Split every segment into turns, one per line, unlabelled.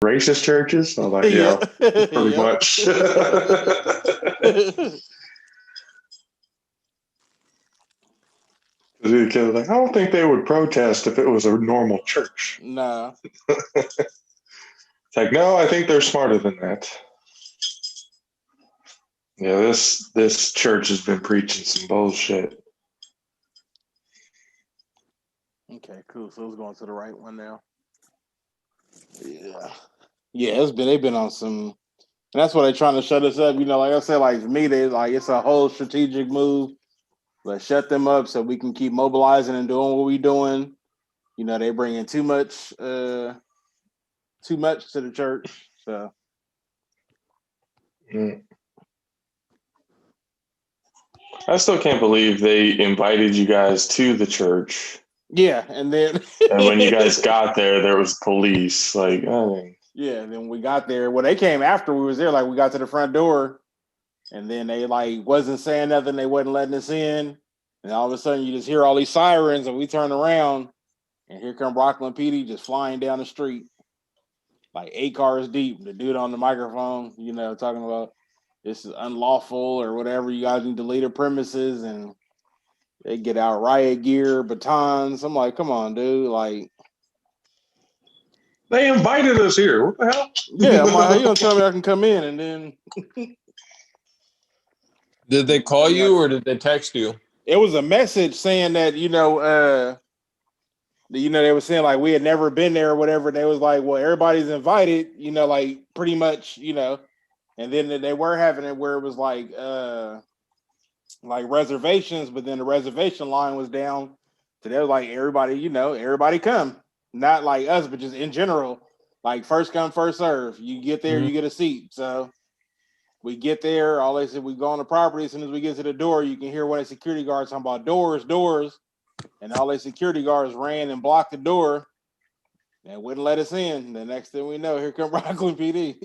racist churches? I'm like, yeah, pretty much. Because like, I don't think they would protest if it was a normal church.
Nah.
It's like, no, I think they're smarter than that. Yeah, this church has been preaching some bullshit.
Okay, cool. So it's going to the right one now. Yeah. Yeah, they've been on some, and that's why they're trying to shut us up. You know, like I said, like for me, they like it's a whole strategic move. Let's shut them up so we can keep mobilizing and doing what we're doing. You know, they bring in too much to the church. So
I still can't believe they invited you guys to the church.
Yeah, and then
and when you guys got there, there was police. Like,
yeah, and then we got there. Well, they came after we was there. Like, we got to the front door, and then they like wasn't saying nothing. They wasn't letting us in, and all of a sudden you just hear all these sirens, and we turn around, and here come Rockland PD just flying down the street, like 8 cars deep. The dude on the microphone, you know, talking about this is unlawful or whatever. You guys need to leave the premises, and they get out riot gear, batons. I'm like, come on, dude. Like,
they invited us here. What the hell?
Yeah, I'm like, how you gonna tell me I can come in? And then
did they call you or did they text you?
It was a message saying that, you know, they were saying like we had never been there or whatever. And they was like, well, everybody's invited, you know, like pretty much, you know. And then they were having it where it was like reservations, but then the reservation line was down. So they were like, everybody come. Not like us, but just in general, like first come, first serve. You get there, you get a seat. So we get there, all they said, we go on the property. As soon as we get to the door, you can hear one of the security guards talking about doors. And all the security guards ran and blocked the door and wouldn't let us in. The next thing we know, here come Rockland PD.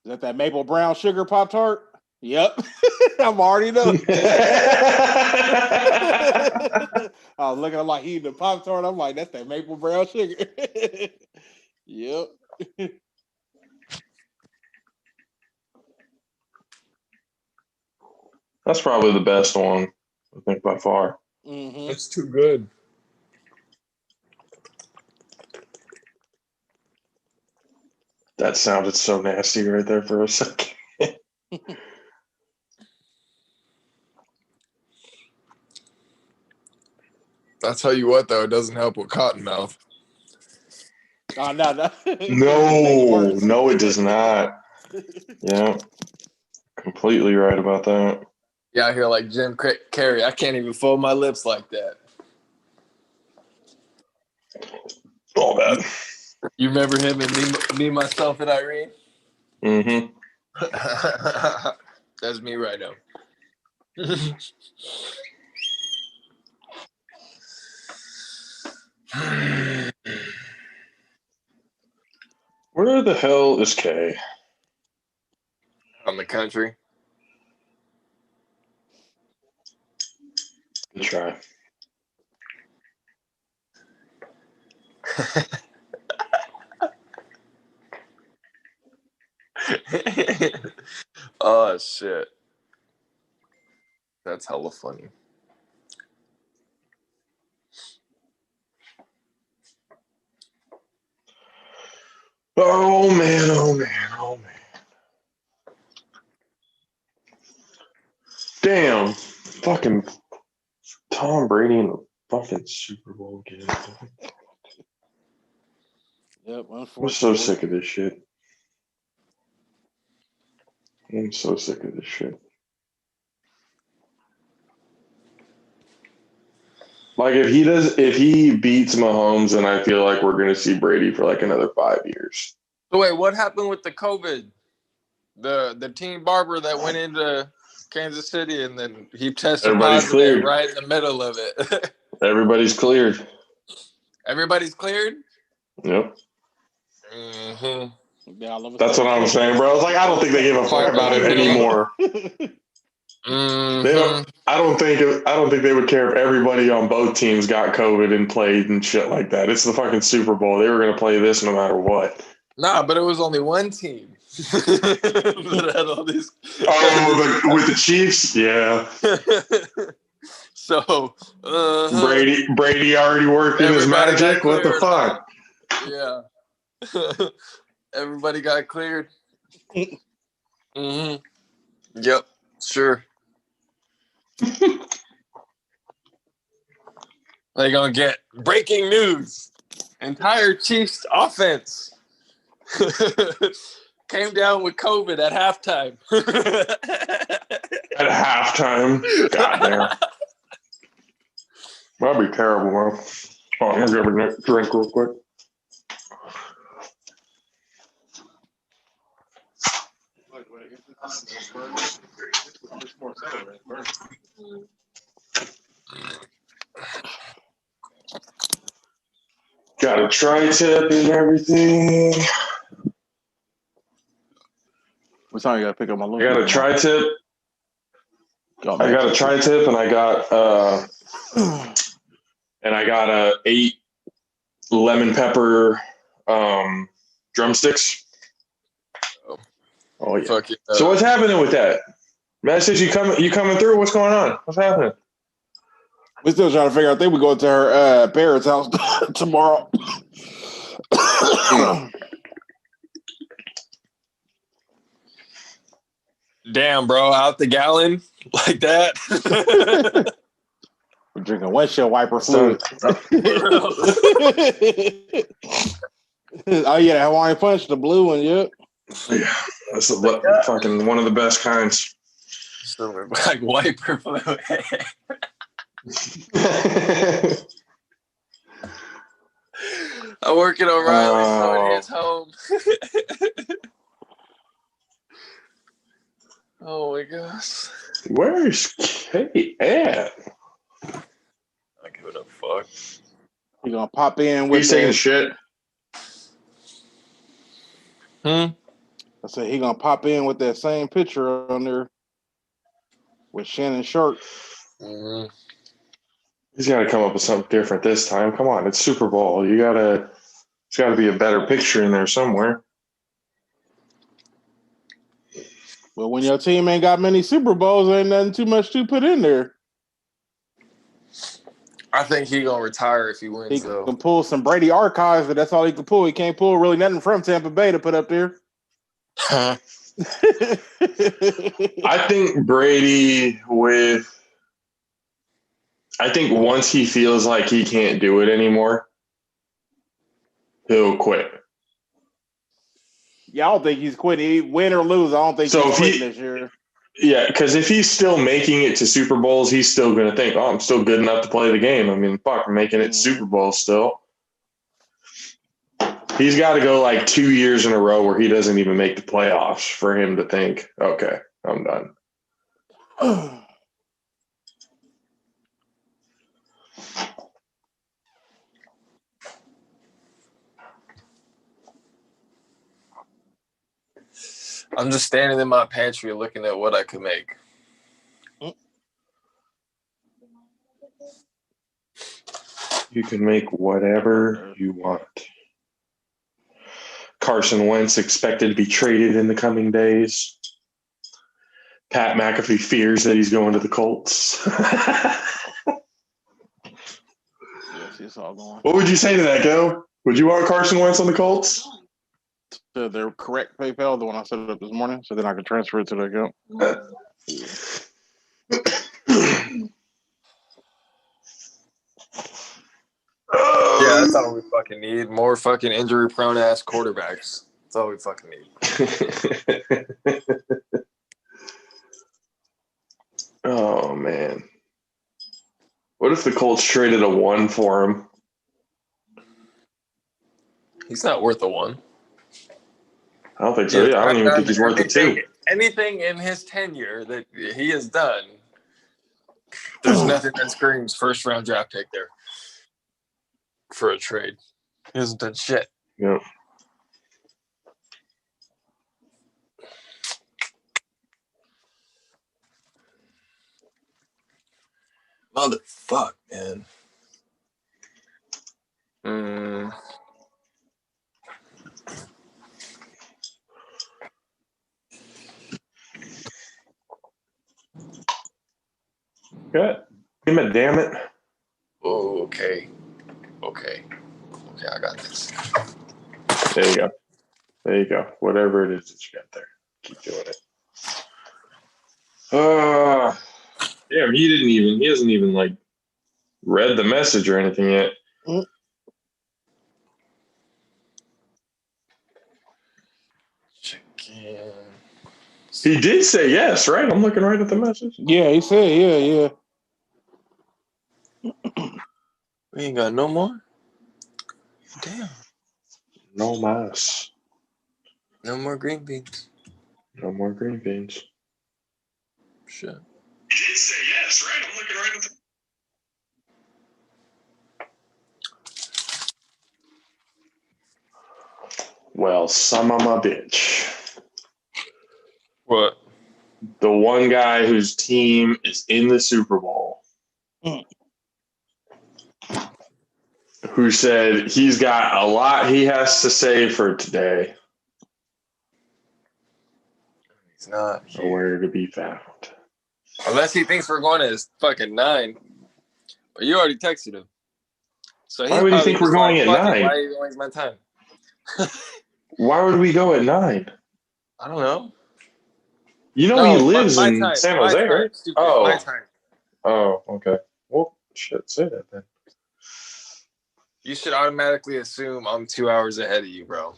Is that maple brown sugar Pop-Tart? Yep. I'm already know. I was looking, I'm like, eating the Pop-Tart. I'm like, that's that maple brown sugar. Yep.
That's probably the best one, I think, by far.
Mm-hmm.
It's too good.
That sounded so nasty right there for a second.
I'll tell you what, though, it doesn't help with Cottonmouth.
Oh, no.
No, it does not. Yeah, completely right about that.
Yeah, I hear like Jim Carrey. I can't even fold my lips like that.
All bad.
You remember him and me, myself, and Irene?
Mm-hmm.
That's me right now.
Where the hell is Kay?
On the country.
Good try.
Oh, shit. That's hella funny.
Oh, man. Damn. Fucking Tom Brady in the fucking Super Bowl game.
Yep,
I'm so sick of this shit. I'm so sick of this shit. Like if he beats Mahomes, then I feel like we're gonna see Brady for like another 5 years.
So wait, what happened with the COVID? The teen barber that went into Kansas City and then he tested positive right in the middle of it.
Everybody's cleared.
Everybody's cleared?
Yep.
Mm-hmm.
Yeah,
That's what I'm saying, bro. It's like I don't think they give a fuck about it anymore.
Mm-hmm.
I don't think they would care if everybody on both teams got COVID and played and shit like that. It's the fucking Super Bowl. They were gonna play this no matter what.
Nah, but it was only one team that had all these.
Oh, with the Chiefs, yeah.
So
Brady already working his magic. What the fuck?
Yeah. Everybody got cleared. Mm-hmm. Yep. Sure. They gonna get breaking news. Entire Chiefs offense came down with COVID at halftime.
At halftime. Goddamn. That'd be terrible, man. Oh, I'm gonna grab a drink real quick. Got a tri-tip and everything.
What time you gotta pick up my look?
I got a tri-tip. I got a tri-tip and I got a 8 lemon pepper drumsticks. Oh yeah.
Fuck it.
So what's happening with that? Message, you coming through? What's going on? What's happening?
We're still trying to figure out. I think we're going to her parents' house tomorrow.
Damn, bro, out the gallon like that.
We're drinking windshield wiper fluid. Oh yeah, that Hawaiian Punch, the blue one, yep.
Yeah, that's fucking one of the best kinds.
So like wiper fluid. I work at O'Reilly's, so it hits home. Oh my gosh.
Where's Kate at?
I give it a fuck.
You gonna pop in with
He's taking shit.
I said he gonna pop in with that same picture on there with Shannon Sharp.
Mm-hmm.
He's got to come up with something different this time. Come on, it's Super Bowl. There's got to be a better picture in there somewhere.
Well, when your team ain't got many Super Bowls, ain't nothing too much to put in there.
I think he gonna retire if he wins.
He can pull some Brady archives, but that's all he can pull. He can't pull really nothing from Tampa Bay to put up there.
I think Brady I think once he feels like he can't do it anymore, he'll quit.
Yeah, I don't think he's quitting. Win or lose, I don't think he's quitting this year.
Yeah, because if he's still making it to Super Bowls, he's still going to think, oh, I'm still good enough to play the game. I mean, fuck, I'm making it to Super Bowl still. He's got to go like 2 years in a row where he doesn't even make the playoffs for him to think, okay, I'm done.
I'm just standing in my pantry looking at what I could make.
You can make whatever you want. Carson Wentz expected to be traded in the coming days. Pat McAfee fears that he's going to the Colts.
Yes, it's all going.
What would you say to that, Go? Would you want Carson Wentz on the Colts?
To their correct PayPal, the one I set it up this morning, so then I can transfer it to their account.
Yeah, that's all we fucking need. More fucking injury-prone ass quarterbacks. That's all we fucking need.
Oh, man. What if the Colts traded a 1 for him?
He's not worth a 1.
I don't think so. Yeah, I don't even think he's worth a 2.
Anything in his tenure that he has done, there's nothing that screams first-round draft pick there for a trade. He hasn't done shit.
Yeah.
Motherfuck, man.
Good. Damn it.
Oh, okay. Okay, I got this.
There you go. Whatever it is that you got there. Keep doing it. Damn, he hasn't even like read the message or anything yet.
Chicken.
He did say yes, right? I'm looking right at the message.
Yeah, he said, yeah.
We ain't got no more? Damn.
No mas.
No more green beans.
No more green beans.
Shit.
He did say yes, right? I'm looking right at the. Well, son of a bitch.
What?
The one guy whose team is in the Super Bowl, who said he's got a lot he has to say for today.
He's not here.
Nowhere to be found.
Unless he thinks we're going to fucking 9. But you already texted him. So
Why would he think we're going at 9?
Why are you wasting my time?
Why would we go at 9?
I don't know.
You know he lives in San Jose, right?
Oh. My time.
Oh, okay. Well, shit, say that then.
You should automatically assume I'm 2 hours ahead of you, bro.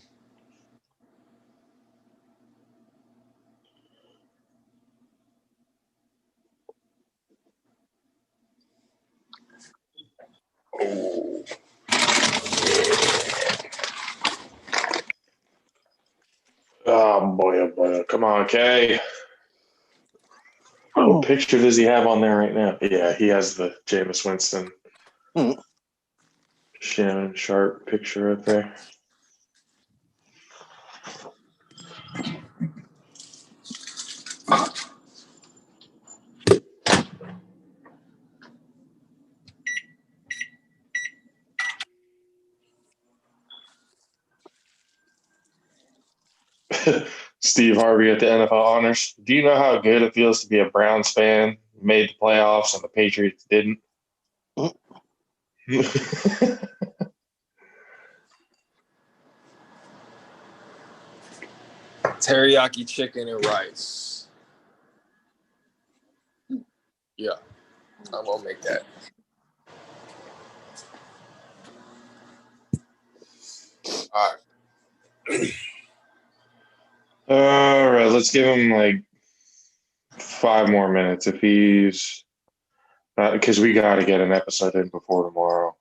Oh boy. Come on, Kay. What picture does he have on there right now? Yeah, he has the Jameis Winston Shannon Sharp picture up there. Steve Harvey at the NFL Honors. Do you know how good it feels to be a Browns fan? Made the playoffs and the Patriots didn't.
Teriyaki chicken and rice. Yeah, I'm gonna make that. All right.
All right, let's give him like 5 more minutes if he's because we got to get an episode in before tomorrow.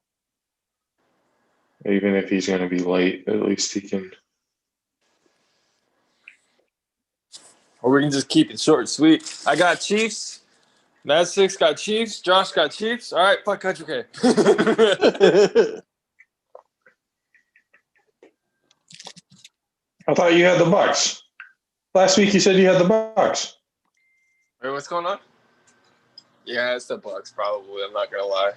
Even if he's going to be late, at least he can.
Or we can just keep it short and sweet. I got Chiefs. Mad 6 got Chiefs. Josh got Chiefs. All right, fuck Country K.
I thought you had the Bucks. Last week you said you had the Bucks.
Wait, what's going on? Yeah, it's the Bucks, probably. I'm not gonna lie.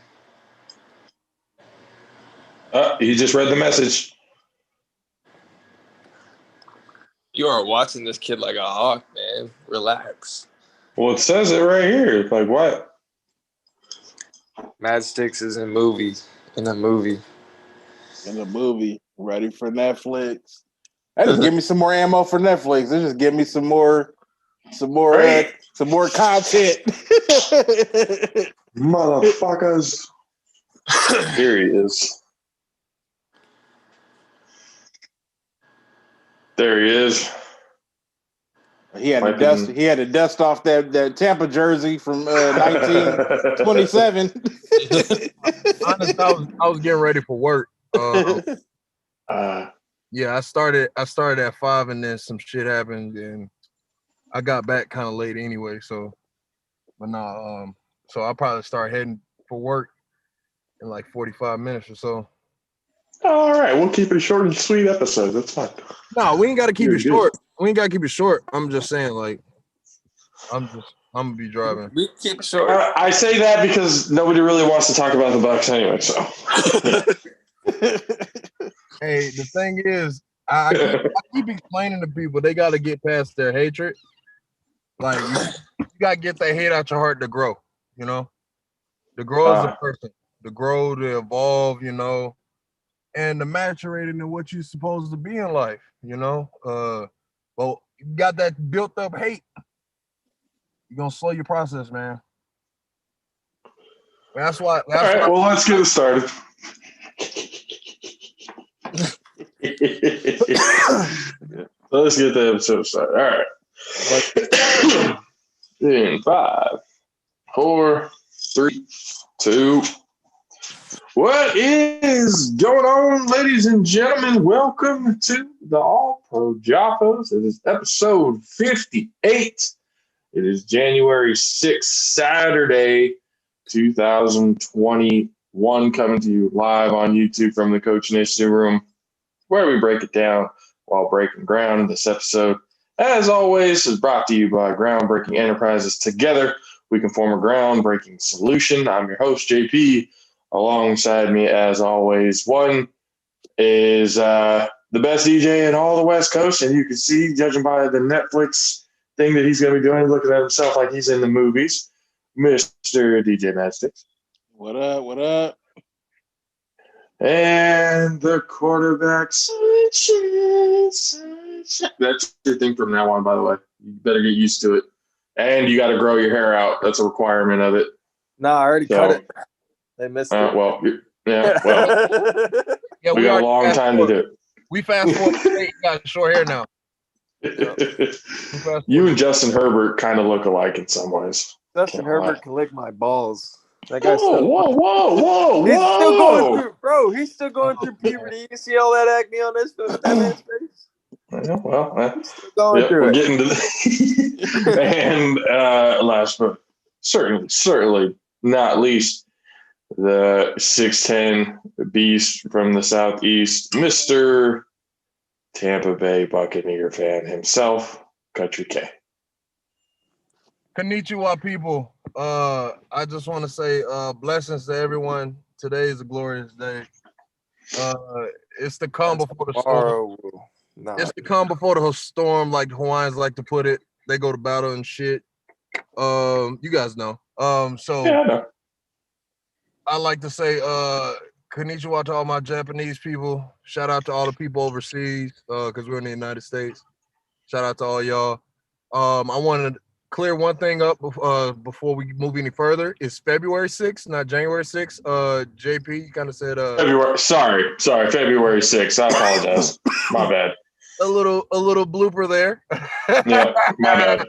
You just read the message.
You are watching this kid like a hawk, man. Relax.
Well, it says it right here. Like what?
Mad Sticks is in a movie.
In a movie. Ready for Netflix. That just give me some more ammo for Netflix. They just give me some more content.
Motherfuckers. Here he is. There he is.
He had to dust off that Tampa jersey from 1927.
Honestly, I was getting ready for work. Yeah, I started at 5 and then some shit happened and I got back kind of late anyway. So, but no, so I'll probably start heading for work in like 45 minutes or so.
All right, we'll keep it a short and sweet episode. That's fine.
No, we ain't got to keep it short. We ain't got to keep it short. I'm just saying, like, I'm gonna be driving.
We keep it short.
I say that because nobody really wants to talk about the Bucks anyway. So,
Hey, the thing is, I keep explaining to people they got to get past their hatred. Like you got to get that hate out your heart to grow. You know, to grow as a person, to grow, to evolve. You know, and to maturate into what you're supposed to be in life. You know, well, you got that built up hate. You're gonna slow your process, man. That's why.
All right, well, let's get it started. Let's get the episode started. All right. In 5, 4, 3, 2. What is going on, ladies and gentlemen? Welcome to the All Pro JAFFOs. It is episode 58. It is January 6th, Saturday, 2021, coming to you live on YouTube from the Coach Initiative Room, where we break it down while breaking ground. This episode, as always, is brought to you by Groundbreaking Enterprises. Together, we can form a groundbreaking solution. I'm your host, JP. Alongside me, as always, one is the best DJ in all the West Coast, and you can see, judging by the Netflix thing that he's going to be doing, looking at himself like he's in the movies, Mr. DJ Madsticks.
What up? What up?
And the quarterback, sunshine. That's your thing from now on, by the way. You better get used to it. And you got to grow your hair out. That's a requirement of it.
No, I already cut it. They missed it.
Well, we got a long time to do it.
We fast forward. You got short hair now.
You and Justin Herbert kind of look alike in some ways.
Justin Herbert can lick my balls. That guy's
whoa.
He's still going through, bro. He's still going through puberty. You see all that acne on that man's face?
Well,
still going through
we're getting to the and last but certainly not least, the 6'10" beast from the Southeast, Mr. Tampa Bay Buccaneer fan himself, Country K.
Konnichiwa, people. I just want to say blessings to everyone. Today is a glorious day. It's the calm before the storm. It's the calm before the storm, like the Hawaiians like to put it. They go to battle and shit. You guys know. So I like to say konnichiwa to all my Japanese people. Shout out to all the people overseas, because we're in the United States. Shout out to all y'all. I wanted to clear one thing up before we move any further. It's February 6th, not January 6th. JP, you kind of said
February. Sorry, February 6th. I apologize. My bad.
A little blooper there.
Yeah, my bad.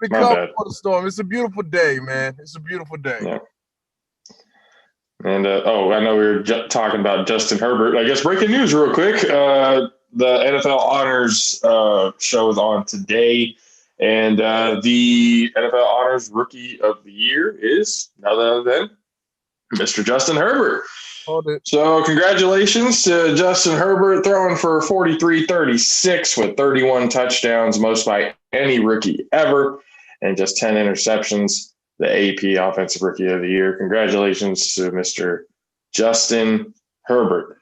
The calm before the storm. It's a beautiful day, man. It's a beautiful day.
Yeah. And I know we were talking about Justin Herbert. I guess breaking news real quick. The NFL Honors show is on today. And the NFL Honors Rookie of the Year is none other than Mr. Justin Herbert. So congratulations to Justin Herbert, throwing for 43-36 with 31 touchdowns, most by any rookie ever, and just 10 interceptions. The AP Offensive Rookie of the Year. Congratulations to Mr. Justin Herbert.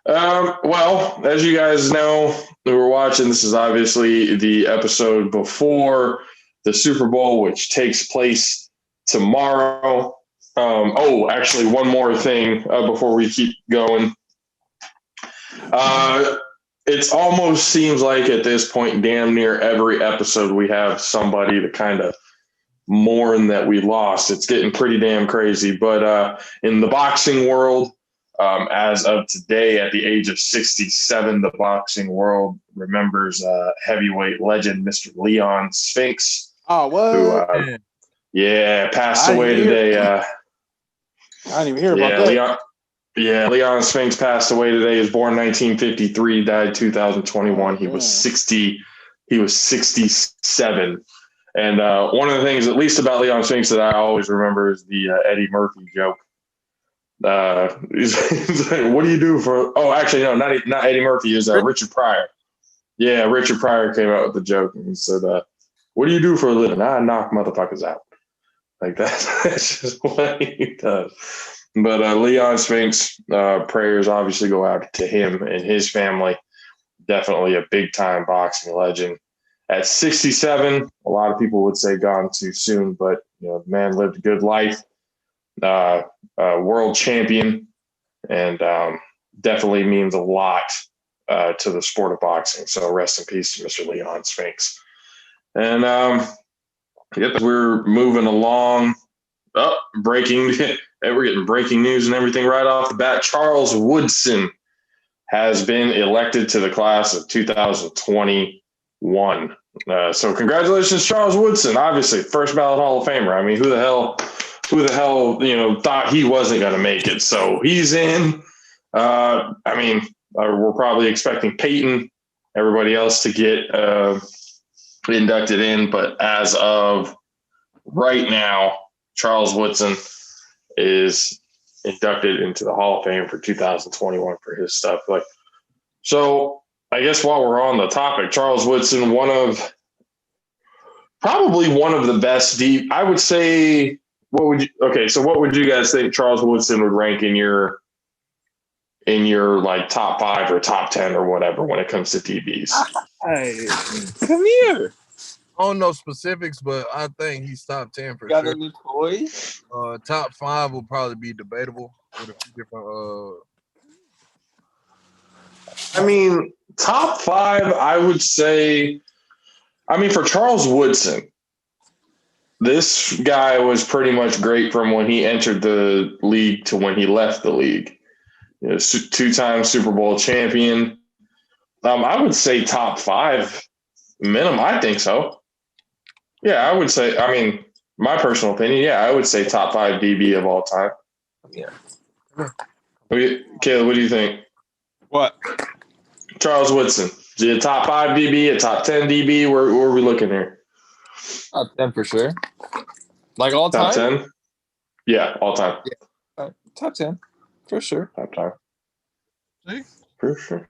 Well, as you guys know, we were watching, this is obviously the episode before the Super Bowl, which takes place tomorrow. Actually, one more thing before we keep going. It almost seems like at this point, damn near every episode, we have somebody to kind of mourn that we lost. It's getting pretty damn crazy. But in the boxing world, as of today, at the age of 67, the boxing world remembers heavyweight legend Mr. Leon Spinks.
Oh, what?
Who, passed away today.
I didn't even hear about that.
Leon Spinks passed away today. He was born 1953, died 2021. He was 60. He was 67. And one of the things, at least about Leon Spinks, that I always remember is the Eddie Murphy joke. He's like, what do you do for? Oh, actually, no, not Eddie Murphy. Is Richard Pryor. Yeah, Richard Pryor came out with the joke and he said, "What do you do for a living?" I knock motherfuckers out. Like that's just what he does. But Leon Spinks, prayers obviously go out to him and his family. Definitely a big time boxing legend. At 67, a lot of people would say gone too soon, but the man lived a good life. World champion, and definitely means a lot to the sport of boxing. So rest in peace to Mr. Leon Spinks. And we're moving along. Breaking. We're getting breaking news and everything right off the bat. Charles Woodson has been elected to the class of 2021. So congratulations, Charles Woodson. Obviously, first ballot Hall of Famer. I mean, who the hell, thought he wasn't going to make it? So he's in. We're probably expecting Peyton, everybody else to get inducted in, but as of right now, Charles Woodson is inducted into the Hall of Fame for 2021 for his stuff. So I guess while we're on the topic, Charles Woodson, probably one of the best deep. I would say, what would you guys think Charles Woodson would rank in your like top 5 or top 10 or whatever when it comes to DBs?
Hey, come here.
I don't know specifics, but I think he's top 10 for
Got
sure.
any toy?
Top 5 will probably be debatable with a few different.
Top 5, I would say. For Charles Woodson, this guy was pretty much great from when he entered the league to when he left the league. 2-time Super Bowl champion. I would say top 5 minimum. I think so. Yeah, I would say. My personal opinion. Yeah, I would say top 5 DB of all time.
Yeah.
Caleb, what do you think?
What?
Charles Woodson. Is he a top 5 DB, a top 10 DB? Where are we looking here?
Top 10 for sure. Like all
Top
time?
10? Yeah, all time.
Yeah. Top 10 for sure.
Top time.
See?
For sure.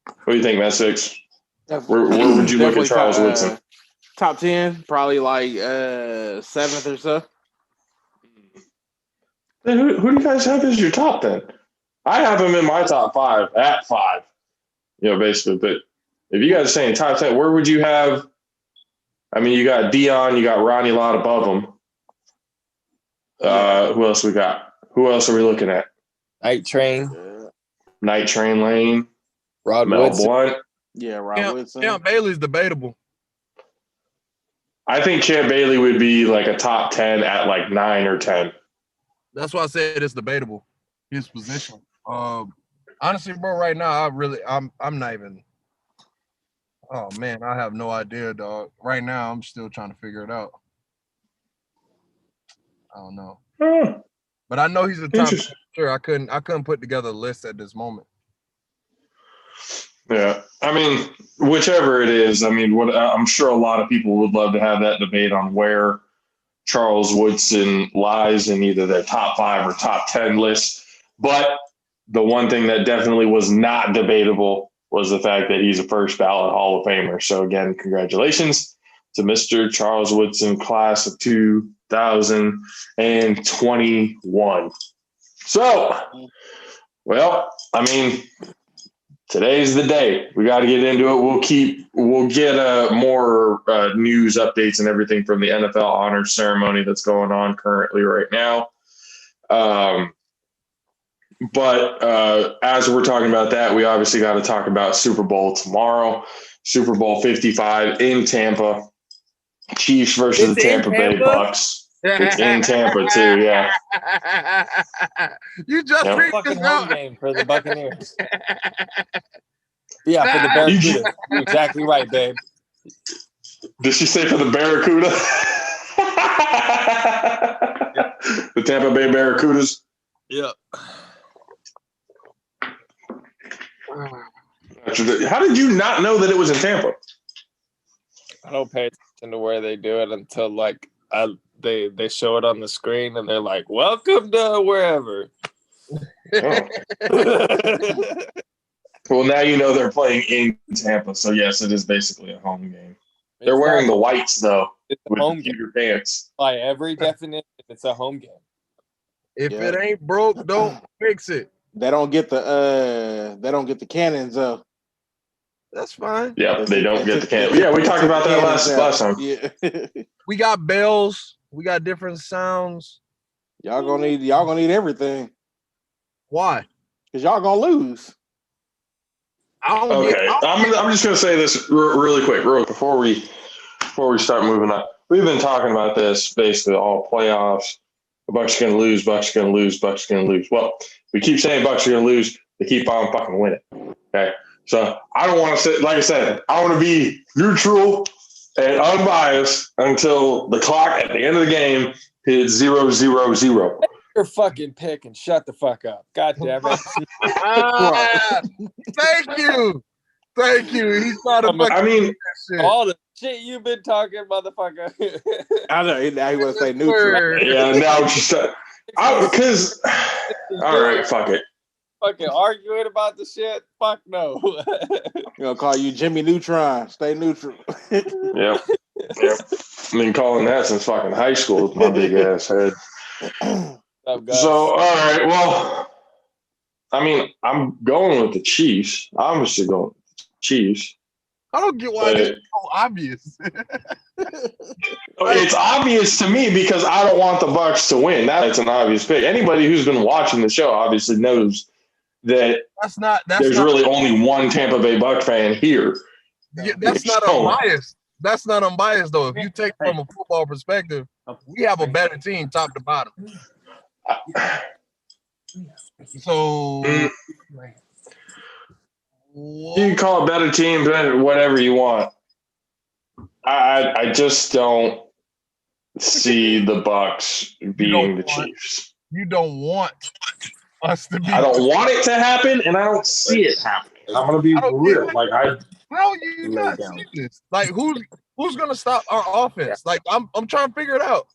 What do you think, Matt Six? Where would you look at Charles Woodson?
Top 10, probably like 7th or so.
Then who do you guys have as your top then? I have him in my top 5 at 5. Basically. But if you guys are saying top 10, where would you have? You got Dion, you got Ronnie Lott above him. Who else we got? Who else are we looking at?
Night Train.
Night Train Lane.
Rod
Mel
Woodson.
Blunt.
Yeah, Rod Woodson.
Champ Bailey's debatable.
I think Champ Bailey would be like a top 10 at like 9 or 10.
That's why I said it's debatable. His position. Honestly, bro, right now I'm not even. Oh man, I have no idea, dog. Right now, I'm still trying to figure it out. I don't know, but I know he's a top. Sure, I couldn't put together a list at this moment.
Yeah, whichever it is. I'm sure a lot of people would love to have that debate on where Charles Woodson lies in either their top 5 or top 10 list. But the one thing that definitely was not debatable was the fact that he's a first ballot Hall of Famer. So again, congratulations to Mr. Charles Woodson, class of 2021. So, today's the day. We got to get into it. We'll get more news updates and everything from the NFL honors ceremony that's going on currently right now. But as we're talking about that, we obviously got to talk about Super Bowl tomorrow. Super Bowl 55 in Tampa. Chiefs versus the Tampa Bay Bucks. It's in Tampa too, yeah.
You just
Fucking home game for the Buccaneers. Yeah, for the Barracuda. You're exactly right, babe.
Did she say for the Barracuda? The Tampa Bay Barracudas?
Yeah.
How did you not know that it was in Tampa?
I don't pay attention to where they do it until they show it on the screen and they're like, "Welcome to wherever."
Oh. Well, now you know they're playing in Tampa, so yes, it is basically a home game. They're wearing the whites though
It's a
with
home
the
game.
cuter pants.
By every definition, it's a home game.
If it ain't broke, don't fix it.
They don't get the cannons up.
That's fine.
Yeah, they don't get the can. Yeah, we talked about that last time.
Yeah.
We got bells. We got different sounds.
Y'all gonna need everything.
Why?
Because y'all gonna lose.
Okay, I'm just gonna say this really quick, before we start moving on. We've been talking about this basically all playoffs. The Bucks are gonna lose. Bucks are gonna lose. Bucks are gonna lose. Well, we keep saying Bucks are gonna lose. They keep on fucking winning. Okay, so I don't want to say, like I said, I want to be neutral and unbiased until the clock at the end of the game hits 0-0-0.
Your fucking pick and shut the fuck up. God damn it.
Thank you. He's trying to fucking.
I mean,
all the shit you've been talking, motherfucker.
I know. Now he want to say neutral.
Yeah, now because all right, fuck it.
Fucking arguing about the shit? Fuck no.
Gonna call you Jimmy Neutron. Stay neutral.
Yep. I've been calling that since fucking high school with my big ass head. So, all right, well, I mean, I'm going with the Chiefs. Obviously going with the Chiefs.
I don't get why this is so obvious.
It's obvious to me because I don't want the Bucks to win. That's an obvious pick. Anybody who's been watching the show obviously knows that there's really only one Tampa Bay Buck fan here.
Yeah, that's not unbiased. That's not unbiased, though. If you take from a football perspective, we have a better team top to bottom. So
you can call it better team, whatever you want. I just don't see the Bucks beating the Chiefs.
You don't want us to be.
I don't want it to happen, and I don't see it happening. I'm gonna be real.
How you not see this? Like who's gonna stop our offense? Like I'm trying to figure it out.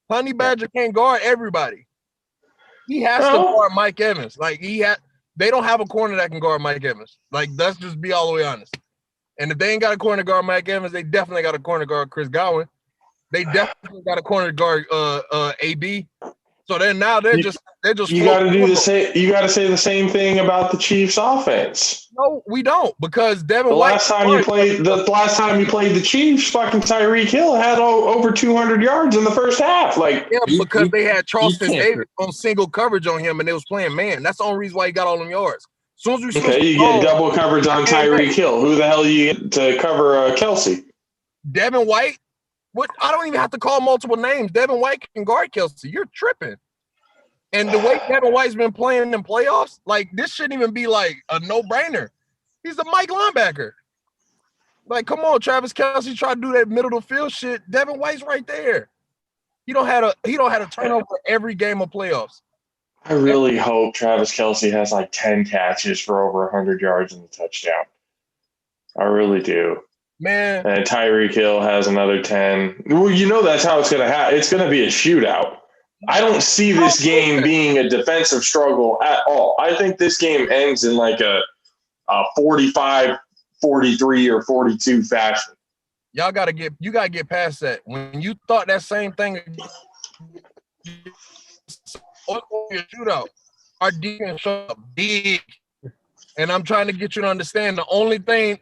Honey Badger can't guard everybody. He has to guard Mike Evans. Like they don't have a corner that can guard Mike Evans. Like let's just be all the way honest. And if they ain't got a corner to guard Mike Evans, they definitely got a corner to guard Chris Godwin. They definitely got a corner to guard AB. So then now they're just
you got to do the same. You got to say the same thing about the Chiefs' offense.
No, we don't, because Devin
the
White.
Last time you played the Chiefs, fucking Tyreek Hill had over 200 yards in the first half. Like
because they had Charleston Davis on single coverage on him, and they was playing man. That's the only reason why he got all them yards. As soon as we
you get double coverage on Tyreek Hill. Who the hell you get to cover Kelsey?
Devin White. What? I don't even have to call multiple names. Devin White can guard Kelsey. You're tripping. And the way Devin White's been playing in playoffs, like this shouldn't even be like a no-brainer. He's a Mike linebacker. Like, come on, Travis Kelsey try to do that middle of the field shit. Devin White's right there. He don't have a turnover every game of playoffs.
I really hope Travis Kelsey has like 10 catches for over 100 yards and a touchdown. I really do.
Man.
And Tyreek Hill has another 10. Well, that's how it's going to happen. It's going to be a shootout. I don't see this game being a defensive struggle at all. I think this game ends in like a 45, 43, or 42 fashion.
You gotta get past that. When you thought that same thing shootout, our defense showed up big. And I'm trying to get you to understand the only thing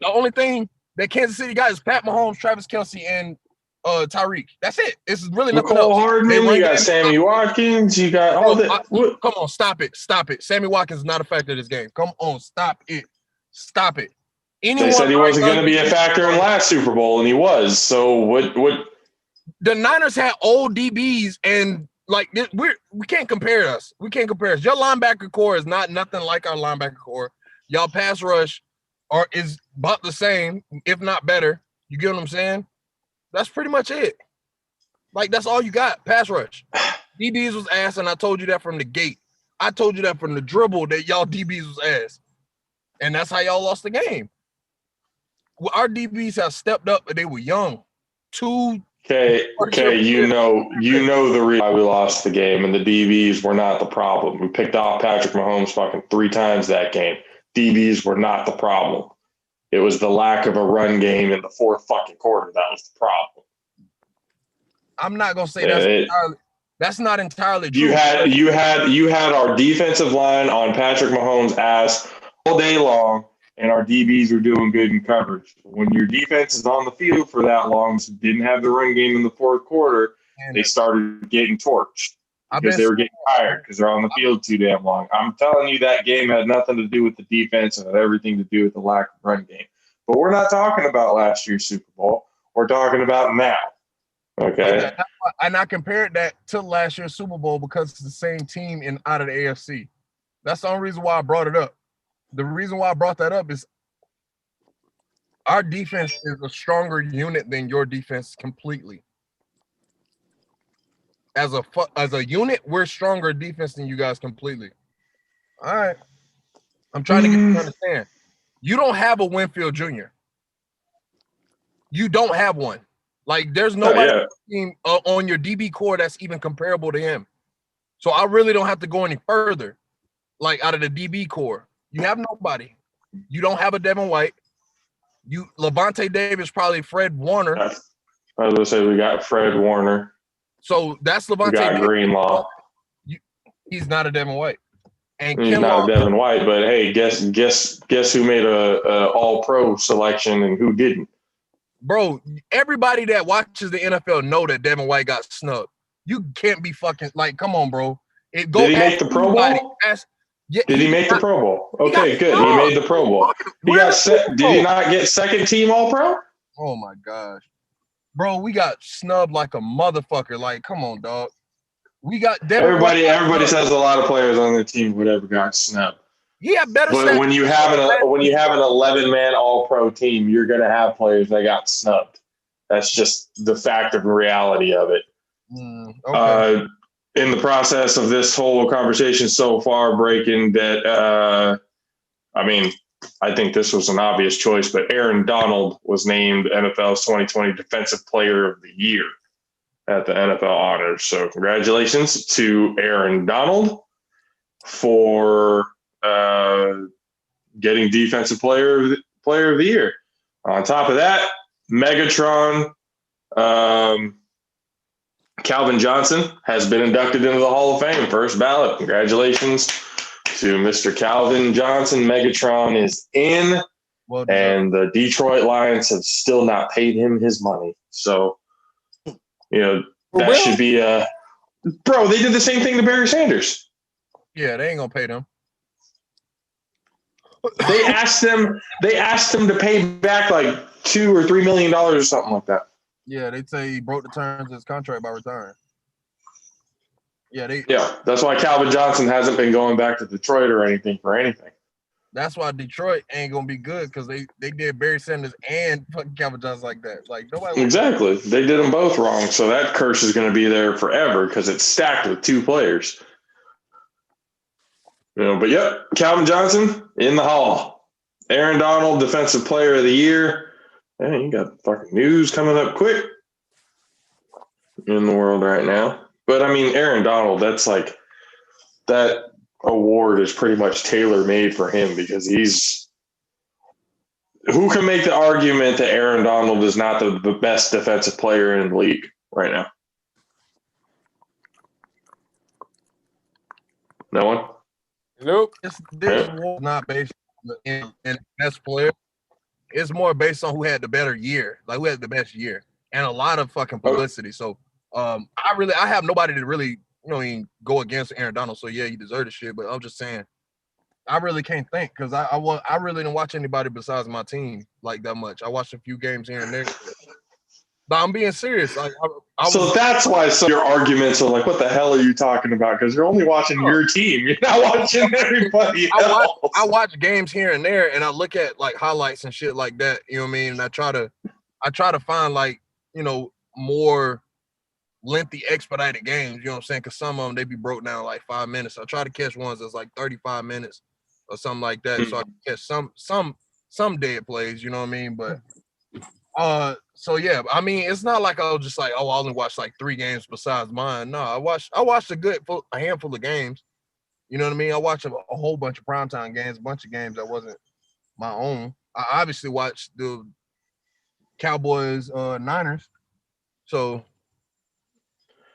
that Kansas City got is Pat Mahomes, Travis Kelsey, and Tyreek. That's it. It's really nothing else.
Hardman, you got Sammy Watkins, you got all that.
Come on, stop it. Sammy Watkins is not a factor in this game. Come on, stop it.
They said he wasn't going to be a factor in last Super Bowl, and he was. So what?
The Niners had old DBs, and like we can't compare us. We can't compare us. Your linebacker core is not nothing like our linebacker core. Y'all pass rush is about the same, if not better. You get what I'm saying? That's pretty much it. Like, that's all you got, pass rush. DBs was ass, and I told you that from the gate. I told you that from the dribble that y'all DBs was ass. And that's how y'all lost the game. Well, our DBs have stepped up, but they were young.
Okay, you know the reason why we lost the game, and the DBs were not the problem. We picked off Patrick Mahomes fucking 3 times that game. DBs were not the problem. It was the lack of a run game in the fourth fucking quarter that was the problem.
I'm not gonna say that's not entirely true.
You had our defensive line on Patrick Mahomes' ass all day long, and our DBs were doing good in coverage. When your defense is on the field for that long, so didn't have the run game in the fourth quarter, they started getting torched because they were getting tired because they're on the field too damn long. I'm telling you, that game had nothing to do with the defense and had everything to do with the lack of run game. But we're not talking about last year's Super Bowl. We're talking about now. Okay.
Yeah, and I compared that to last year's Super Bowl because it's the same team out of the AFC. That's the only reason why I brought it up. The reason why I brought that up is our defense is a stronger unit than your defense completely. As a unit, we're stronger defense than you guys completely. All right. I'm trying to get you to understand. You don't have a Winfield Jr. You don't have one. Like, there's nobody on your DB core that's even comparable to him. So I really don't have to go any further. Like, out of the DB core, you have nobody. You don't have a Devin White. Levante Davis, probably Fred Warner.
I was gonna say we got Fred Warner.
So that's Levante
Davis.
Davis.
Greenlaw.
He's not a Devin White. And
he's not a Devin White, but hey, guess who made a All-Pro selection and who didn't?
Bro, everybody that watches the NFL know that Devin White got snubbed. You can't be fucking like, come on, bro.
Did he make the Pro Bowl? Did he make the Pro Bowl? Okay, good. He made the Pro Bowl. Did he not get second team All-Pro?
Oh my gosh. Bro, we got snubbed like a motherfucker. Like, come on, dog. We got Devin
White. Everybody says a lot of players on their team would ever got snubbed.
Yeah, better.
But when you have an 11-man All-Pro team, you're going to have players that got snubbed. That's just the fact of reality of it.
Okay.
In the process of this whole conversation so far, breaking that, I think this was an obvious choice, but Aaron Donald was named NFL's 2020 Defensive Player of the Year at the NFL Honors. So congratulations to Aaron Donald for getting Defensive Player of the Year. On top of that, Megatron Calvin Johnson has been inducted into the Hall of Fame, first ballot. Congratulations to Mr. Calvin Johnson. Megatron is in, and the Detroit Lions have still not paid him his money. So, that should be bro, they did the same thing to Barry Sanders.
Yeah, they ain't gonna pay them.
They asked them to pay back like $2 or $3 million or something like that.
Yeah, they say he broke the terms of his contract by retiring. Yeah,
that's why Calvin Johnson hasn't been going back to Detroit or anything for anything.
That's why Detroit ain't gonna be good because they did Barry Sanders and fucking Calvin Johnson like that. Like nobody.
Exactly, they did them both wrong. So that curse is going to be there forever because it's stacked with two players. But yep, Calvin Johnson in the Hall. Aaron Donald, Defensive Player of the Year. Man, you got fucking news coming up quick in the world right now. But Aaron Donald, that's like that award is pretty much tailor-made for him because who can make the argument that Aaron Donald is not the best defensive player in the league right now? No one?
Nope.
This award not based on the best player. It's more based on who had the better year, like who had the best year, and a lot of fucking publicity. So, I have nobody to really, go against Aaron Donald. So yeah, he deserved the shit. But I'm just saying, I really can't think because I really didn't watch anybody besides my team like that much. I watched a few games here and there. But I'm being serious. Like,
that's why your arguments are like, what the hell are you talking about? Because you're only watching your team. You're not watching everybody else.
I watch games here and there, and I look at like highlights and shit like that. You know what I mean? And I try to find like, more lengthy expedited games. You know what I'm saying? Because some of them they be broke down like 5 minutes. I try to catch ones that's like 35 minutes or something like that. So I can catch some dead plays. You know what I mean? But. So yeah, it's not like I was just like, I only watched like 3 games besides mine. No, I watched a handful of games. You know what I mean? I watched a whole bunch of primetime games, a bunch of games that wasn't my own. I obviously watched the Cowboys Niners. So,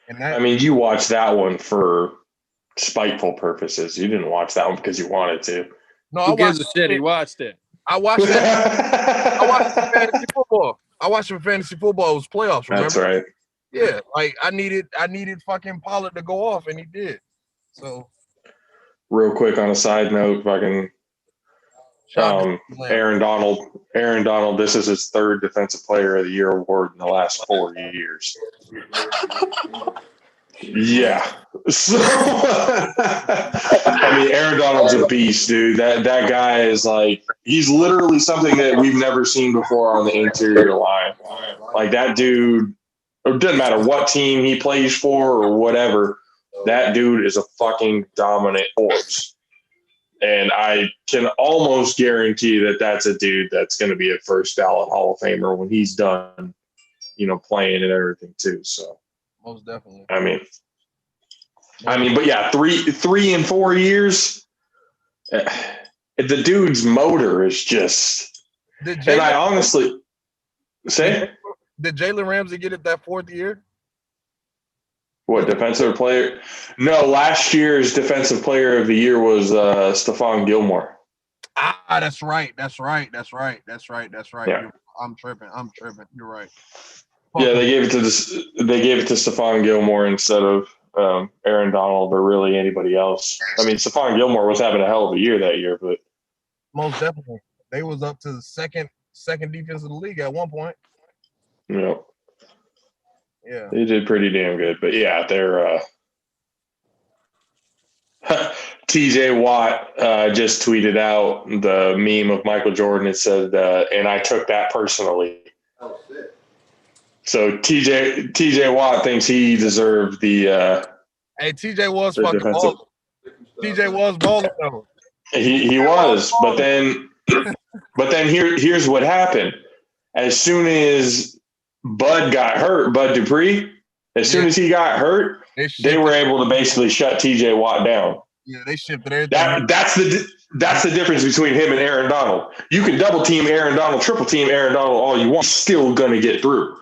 and that
I mean, you watched that one for spiteful purposes. You didn't watch that one because you wanted to.
no, I
Who gives
watched
a shit? He watched it.
I watched it. I watched it for fantasy football. I watched it for fantasy football. It was playoffs, remember?
That's right.
Yeah, like I needed fucking Pollard to go off, and he did. So,
Real quick on a side note, fucking Aaron Donald, this is his third Defensive Player of the Year award in the last 4 years. Yeah. So, I mean, Aaron Donald's a beast, dude. That guy is like, he's literally something that we've never seen before on the interior line. Like that dude, it doesn't matter what team he plays for or whatever, that dude is a fucking dominant force. And I can almost guarantee that that's a dude that's going to be a first ballot Hall of Famer when he's done, playing and everything too. So
most definitely.
I mean, but yeah, 3 and 4 years, the dude's motor is just. And I honestly say,
did Jalen Ramsey get it that 4th year?
What, defensive player? No, last year's defensive player of the year was Stephon Gilmore.
Ah, that's right. Yeah. I'm tripping. You're right.
Yeah, they gave it to Stephon Gilmore instead of Aaron Donald or really anybody else. I mean, Stephon Gilmore was having a hell of a year that year, but
most definitely they was up to the second defense of the league at one point.
Yeah, they did pretty damn good. But yeah, they're TJ Watt just tweeted out the meme of Michael Jordan. It said, and I took that personally. Oh, shit. So TJ Watt thinks he deserved the.
Hey, TJ was fucking balling. TJ was balling though.
He was, but then here's what happened. As soon as Bud got hurt, Bud Dupree, as soon as he got hurt, they were able to basically shut TJ Watt down.
Yeah, they shifted everything.
That's the difference between him and Aaron Donald. You can double team Aaron Donald, triple team Aaron Donald all you want, still gonna get through.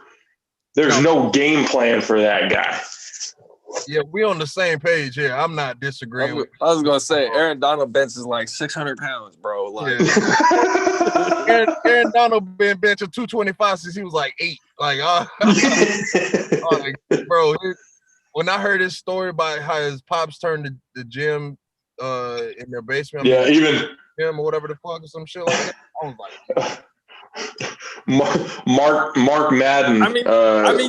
There's no game plan for that guy.
Yeah, we on the same page here. I'm not disagreeing.
I was gonna say Aaron Donald bench is like 600 pounds, bro. Like
Aaron Donald been benching 225 since he was like 8. Like, bro. When I heard his story about how his pops turned the gym in their basement,
even
gym or whatever the fuck or some shit like that, I was like.
Mark Madden.
I mean,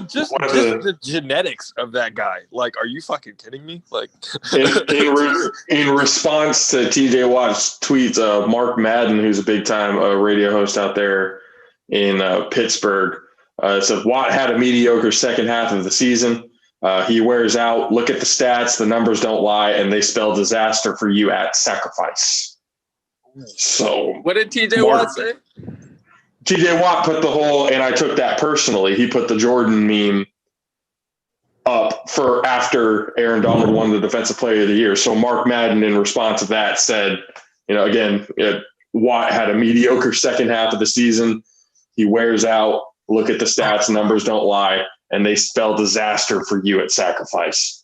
just the genetics of that guy. Like, are you fucking kidding me? Like,
in response to TJ Watt's tweets, Mark Madden, who's a big time radio host out there in Pittsburgh, said Watt had a mediocre second half of the season. He wears out. Look at the stats; the numbers don't lie, and they spell disaster for you at sacrifice. So,
what did TJ Watt say?
TJ Watt put the whole, and I took that personally. He put the Jordan meme up for after Aaron Donald won the Defensive Player of the Year. So Mark Madden, in response to that, said, Watt had a mediocre second half of the season. He wears out. Look at the stats; numbers don't lie, and they spell disaster for you at sacrifice.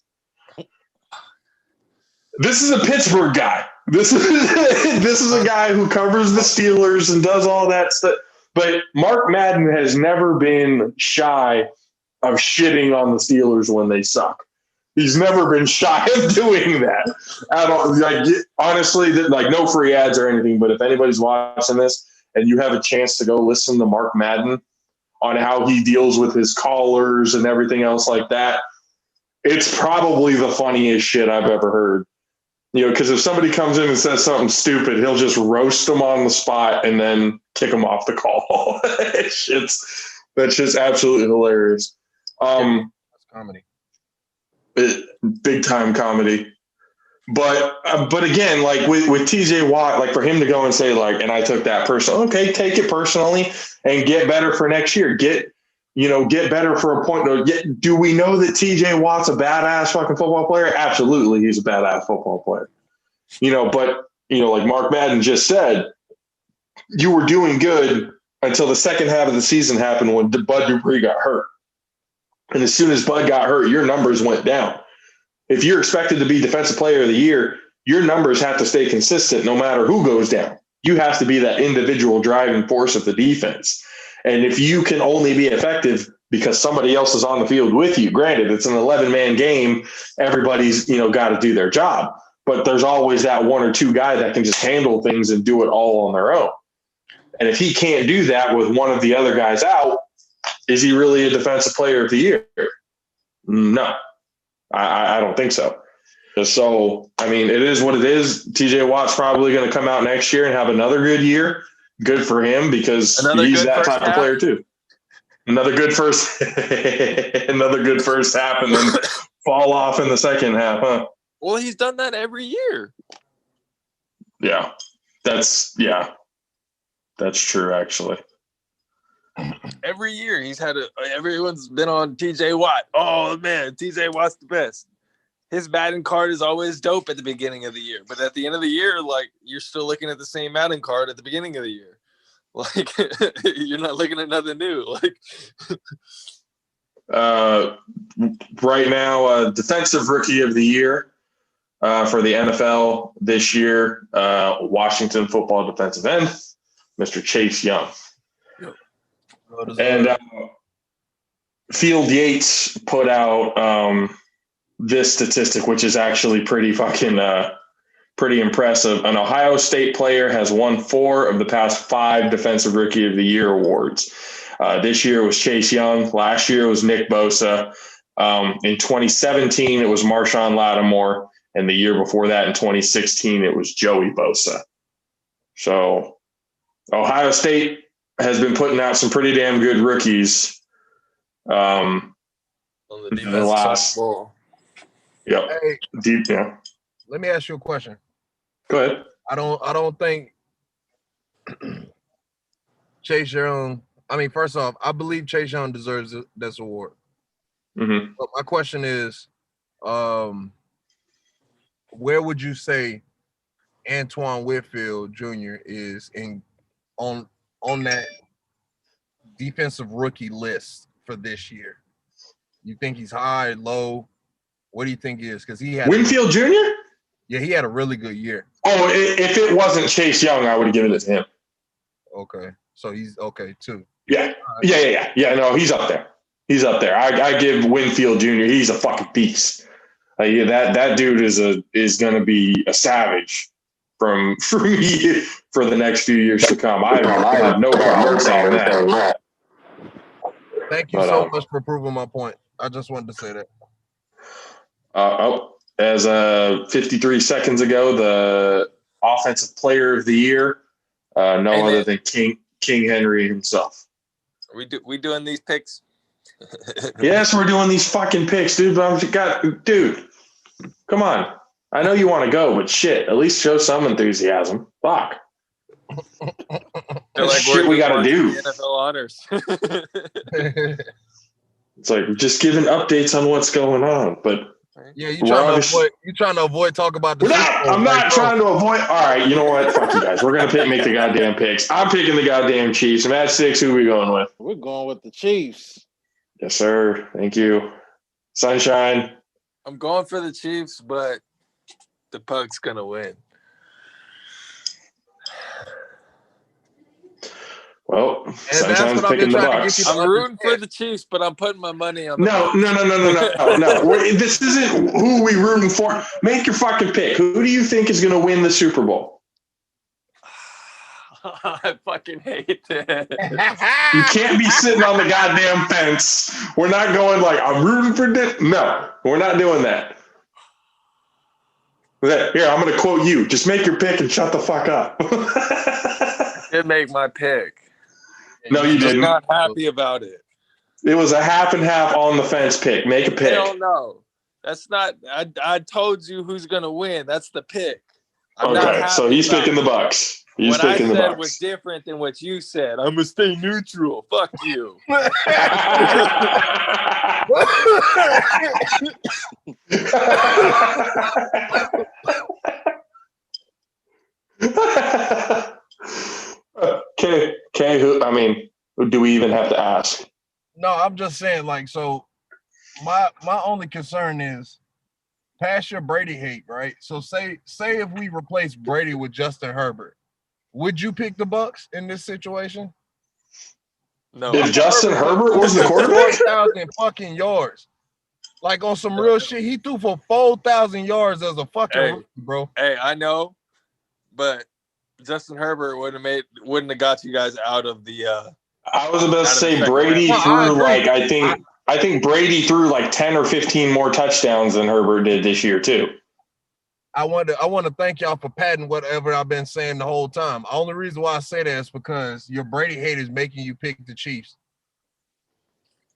This is a Pittsburgh guy. This is a guy who covers the Steelers and does all that stuff. But Mark Madden has never been shy of shitting on the Steelers when they suck. He's never been shy of doing that at all. Like, honestly, no free ads or anything, but if anybody's watching this and you have a chance to go listen to Mark Madden on how he deals with his callers and everything else like that, it's probably the funniest shit I've ever heard. Because if somebody comes in and says something stupid, he'll just roast them on the spot and then kick them off the call. That's just absolutely hilarious.
That's comedy.
Big time comedy. But again, like with TJ Watt, like for him to go and say and I took that personally. Okay, take it personally and get better for next year. Get better for a point. Do we know that TJ Watt's a badass fucking football player? Absolutely, he's a badass football player. But like Mark Madden just said, you were doing good until the second half of the season happened when Bud Dupree got hurt. And as soon as Bud got hurt, your numbers went down. If you're expected to be defensive player of the year, your numbers have to stay consistent no matter who goes down. You have to be that individual driving force of the defense. And if you can only be effective because somebody else is on the field with you, granted, it's an 11-man game. Everybody's, got to do their job. But there's always that one or two guy that can just handle things and do it all on their own. And if he can't do that with one of the other guys out, is he really a defensive player of the year? No, I don't think so. So, I mean, it is what it is. TJ Watt's probably going to come out next year and have another good year. Good for him because he's that type of player too. Another good first half and then fall off in the second half, huh?
Well, he's done that every year.
Yeah, that's true, actually.
Every year he's had everyone's been on TJ Watt. Oh man, TJ Watt's the best. His batting card is always dope at the beginning of the year, but at the end of the year, like you're still looking at the same batting card at the beginning of the year. Like you're not looking at nothing new. Like
right now, defensive rookie of the year for the NFL this year, Washington football defensive end, Mr. Chase Young. And Field Yates put out this statistic, which is actually pretty impressive. An Ohio State player has won 4 of the past 5 Defensive Rookie of the Year awards. This year it was Chase Young. Last year it was Nick Bosa. In 2017 it was Marshawn Lattimore, and the year before that in 2016 it was Joey Bosa. So Ohio State has been putting out some pretty damn good rookies
on the defensive
last. Yep.
Hey,
deep. Yeah.
Let me ask you a question.
Go ahead.
I don't think Chase Young. I mean, first off, I believe Chase Young deserves this award.
Mm-hmm.
But my question is, where would you say Antoine Whitfield Jr. is on that defensive rookie list for this year? You think he's high, low? What do you think he is? Because he had
Winfield Jr.?
Yeah, he had a really good year.
Oh, if it wasn't Chase Young, I would have given it to him.
Okay, so he's okay too.
Yeah, yeah. No, he's up there. I give Winfield Jr. He's a fucking beast. That dude is going to be a savage for the next few years to come. I have no problem saying that.
Thank you so much for proving my point. I just wanted to say that.
As 53 seconds ago, the offensive player of the year, other than King Henry himself.
Are we doing these picks?
Yes, we're doing these fucking picks, dude. Dude, come on. I know you want to go, but shit, at least show some enthusiasm. Fuck.
Like
shit we got to do.
NFL honors.
It's like just giving updates on what's going on, but.
Yeah, you trying to avoid talk about the
I'm not trying to avoid. All right, you know what? Fuck you guys. We're gonna make the goddamn picks. I'm picking the goddamn Chiefs. I'm at 6. Who are we going with?
We're going with the Chiefs.
Yes, sir. Thank you. Sunshine.
I'm going for the Chiefs, but the Puck's gonna win.
Well, Sunshine's picking the Bucks.
I'm rooting for the Chiefs, but I'm putting my money on the
No. This isn't who we rooting for. Make your fucking pick. Who do you think is going to win the Super Bowl?
I fucking hate that.
You can't be sitting on the goddamn fence. We're not going like, I'm rooting for this. No, we're not doing that. Here, I'm going to quote you. Just make your pick and shut the fuck up.
I did make my pick.
No, you didn't.
I'm not happy about it.
It was a half and half on the fence pick. Make a pick.
Hell no. That's not. I told you who's gonna win. That's the pick.
Okay, so he's picking the Bucks. He's
what
picking the Bucks.
I said was different than what you said. I'm gonna stay neutral. Fuck you.
Okay, who do we even have to ask?
No, I'm just saying, like, so my only concern is past your Brady hate, right? So say if we replace Brady with Justin Herbert, would you pick the Bucks in this situation?
No.
If Justin Herbert was the quarterback?
4,000 fucking yards. Like on some real shit, he threw for 4,000 yards as a fucking rookie, bro.
Hey, I know, but Justin Herbert wouldn't have got you guys out of the.
I was about to say Brady
No,
threw like I think Brady threw like 10 or 15 more touchdowns than Herbert did this year too.
I want to thank y'all for patting whatever I've been saying the whole time. The only reason why I say that is because your Brady hate is making you pick the Chiefs.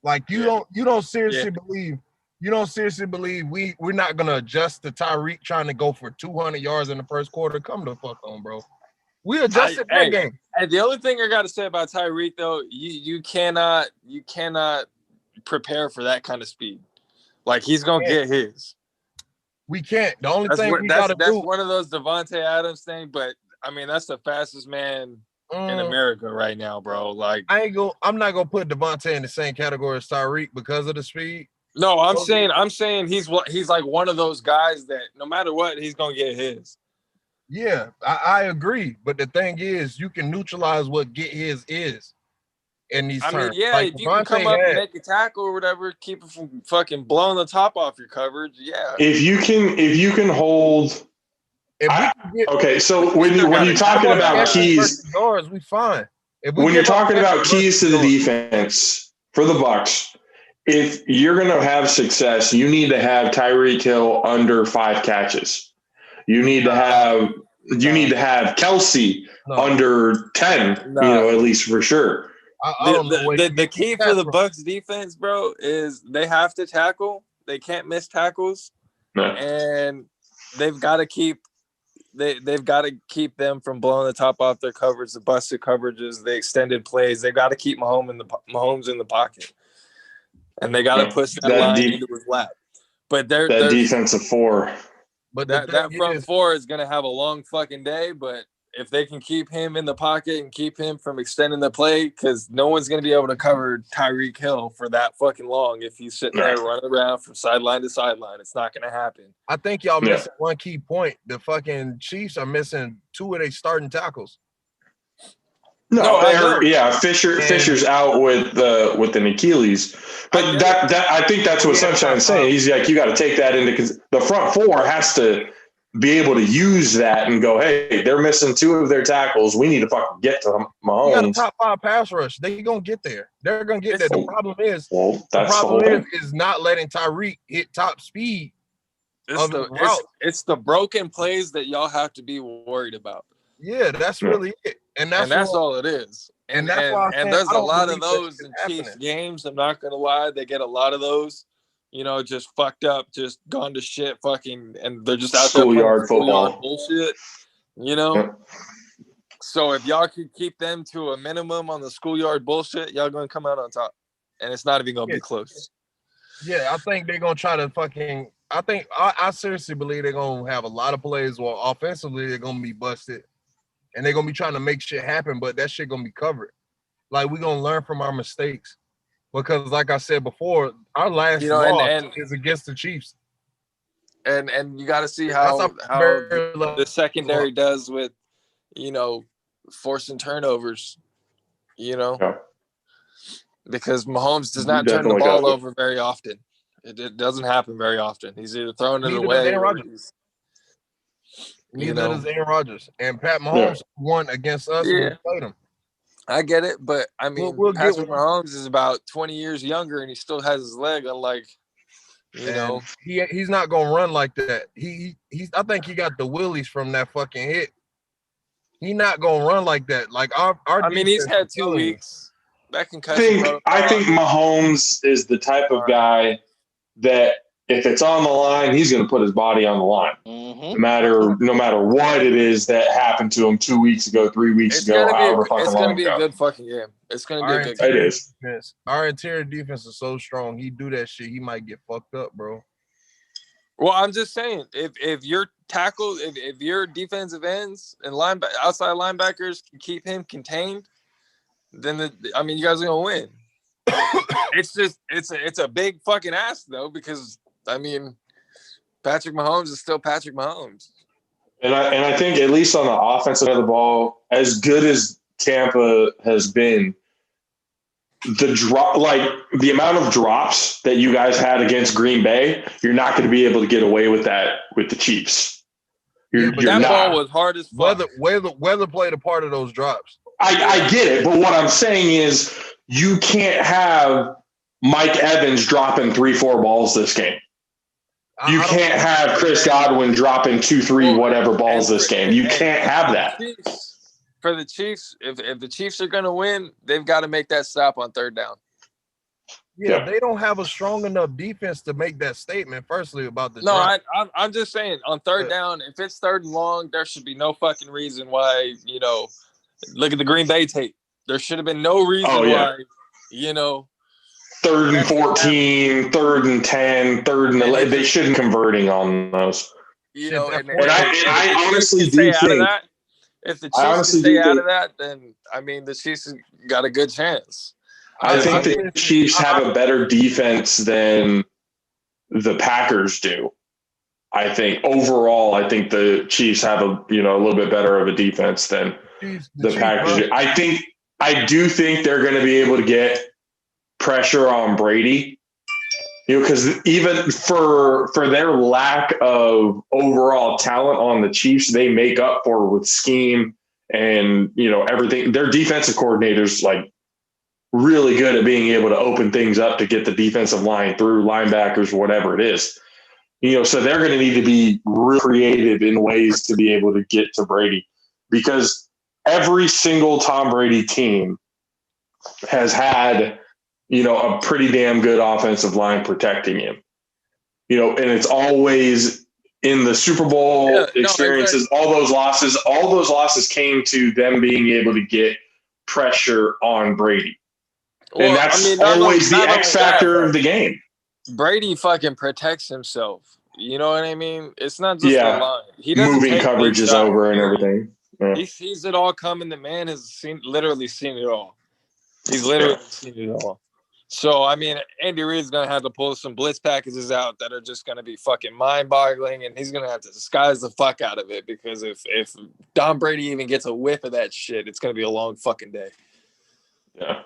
Like you don't seriously believe we're not gonna adjust to Tyreek trying to go for 200 yards in the first quarter. Come the fuck on, bro. We adjusted that game.
And the only thing I got to say about Tyreek though, you cannot prepare for that kind of speed. Like he's gonna get his.
We can't. The only thing we gotta do.
That's one of those Devontae Adams thing, but I mean that's the fastest man in America right now, bro. Like
I'm not gonna put Devontae in the same category as Tyreek because of the speed.
No, I'm saying he's like one of those guys that no matter what, he's gonna get his.
Yeah, I agree. But the thing is, you can neutralize what get his is in these terms.
Yeah, like if you can come up and make a tackle or whatever, keep it from fucking blowing the top off your coverage. Yeah.
If you can hold. Okay, so when you're talking about keys,
yards, we fine.
When you're talking about keys to the defense for the Bucs, if you're going to have success, you need to have Tyreek Hill under 5 catches. You need to have Kelsey under 10. At least for sure.
The key for the Bucs defense, bro, is they have to tackle. They can't miss tackles, and they've got to keep them from blowing the top off their coverage, the busted coverages, the extended plays. They've got to keep Mahomes in the pocket, and they got to push that line into his lap. But that
defensive 4.
But that front 4 is going to have a long fucking day. But if they can keep him in the pocket and keep him from extending the play, because no one's going to be able to cover Tyreek Hill for that fucking long if he's sitting there running around from sideline to sideline. It's not going to happen.
I think y'all missing one key point. The fucking Chiefs are missing 2 of their starting tackles.
Fisher's out with an Achilles, but I think that's what Sunshine's saying. He's like, you got to take that into because the front 4 has to be able to use that and go, hey, they're missing 2 of their tackles. We need to fucking get to Mahomes.
You got a top 5 pass rush. They're gonna get there. They're gonna get there. The problem is, is not letting Tyreek hit top speed.
It's the broken plays that y'all have to be worried about.
Yeah, that's really it. And that's
all it is. And that's why there's a lot of those in Chiefs games. I'm not gonna lie, they get a lot of those. Just fucked up, just gone to shit, fucking, and they're just out there playing schoolyard bullshit. So if y'all could keep them to a minimum on the schoolyard bullshit, y'all gonna come out on top, and it's not even gonna be close.
Yeah, I think they're gonna try to fucking. I seriously believe they're gonna have a lot of plays. Well, offensively, they're gonna be busted. And they're gonna be trying to make shit happen, but that shit gonna be covered. Like we're gonna learn from our mistakes, because like I said before, our last loss is against the Chiefs.
And you got to see how the secondary does with, forcing turnovers. Because Mahomes does not turn the ball over very often. It doesn't happen very often. He's either throwing it away or
Neither does Aaron Rodgers. And Pat Mahomes won against us when we played him.
I get it, but I mean, Patrick Mahomes is about 20 years younger, and he still has his leg. Unlike,
he's not gonna run like that. I think he got the willies from that fucking hit. He's not gonna run like that. Like our
he's had 2 weeks. That concussion.
I think Mahomes is the type of guy that if it's on the line, he's going to put his body on the line, no matter what it is that happened to him 2 weeks ago, 3 weeks ago, however fucking long ago. It's going to
be a good fucking game. It's going to be a good game.
It is.
Our interior defense is so strong. He do that shit, he might get fucked up, bro.
Well, I'm just saying, if your tackle, if your defensive ends and outside linebackers can keep him contained, then you guys are gonna win. It's just it's a big fucking ask though, because I mean, Patrick Mahomes is still Patrick Mahomes.
And I think at least on the offensive side of the ball, as good as Tampa has been, the amount of drops that you guys had against Green Bay, you're not going to be able to get away with that with the Chiefs. You're
that
not.
ball was hard as fuck.
Weather played a part of those drops.
I get it, but what I'm saying is you can't have Mike Evans dropping 3-4 balls this game. You can't have Chris Godwin dropping 2-3 whatever balls this game. You can't have that.
For the Chiefs, if the Chiefs are going to win, they've got to make that stop on third down.
Yeah, they don't have a strong enough defense to make that statement. Firstly, about the
drop. I'm just saying on third down, if it's third and long, there should be no fucking reason why. Look at the Green Bay tape. There should have been no reason why.
3rd and 14, 3rd and 10, 3rd and 11. They shouldn't be converting on those. I honestly do think
if the Chiefs can stay out of that, then I mean the Chiefs got a good chance.
I think the Chiefs have a better defense than the Packers do. I think overall, the Chiefs have a little bit better of a defense than the Packers do. I do think they're going to be able to get pressure on Brady, because even for their lack of overall talent on the Chiefs, they make up for with scheme and everything. Their defensive coordinators really good at being able to open things up to get the defensive line through, linebackers, whatever it is. So they're going to need to be real creative in ways to be able to get to Brady, because every single Tom Brady team has had a pretty damn good offensive line protecting him. And it's always in the Super Bowl experiences, all those losses came to them being able to get pressure on Brady. Well, and that's always the X factor of the game.
Brady fucking protects himself. You know what I mean? It's not just the line. He doesn't
moving coverages over and everything. Yeah.
He sees it all coming. The man has literally seen it all. He's literally seen it all. So, I mean, Andy Reid's going to have to pull some blitz packages out that are just going to be fucking mind-boggling, and he's going to have to disguise the fuck out of it, because if Tom Brady even gets a whiff of that shit, it's going to be a long fucking day.
Yeah.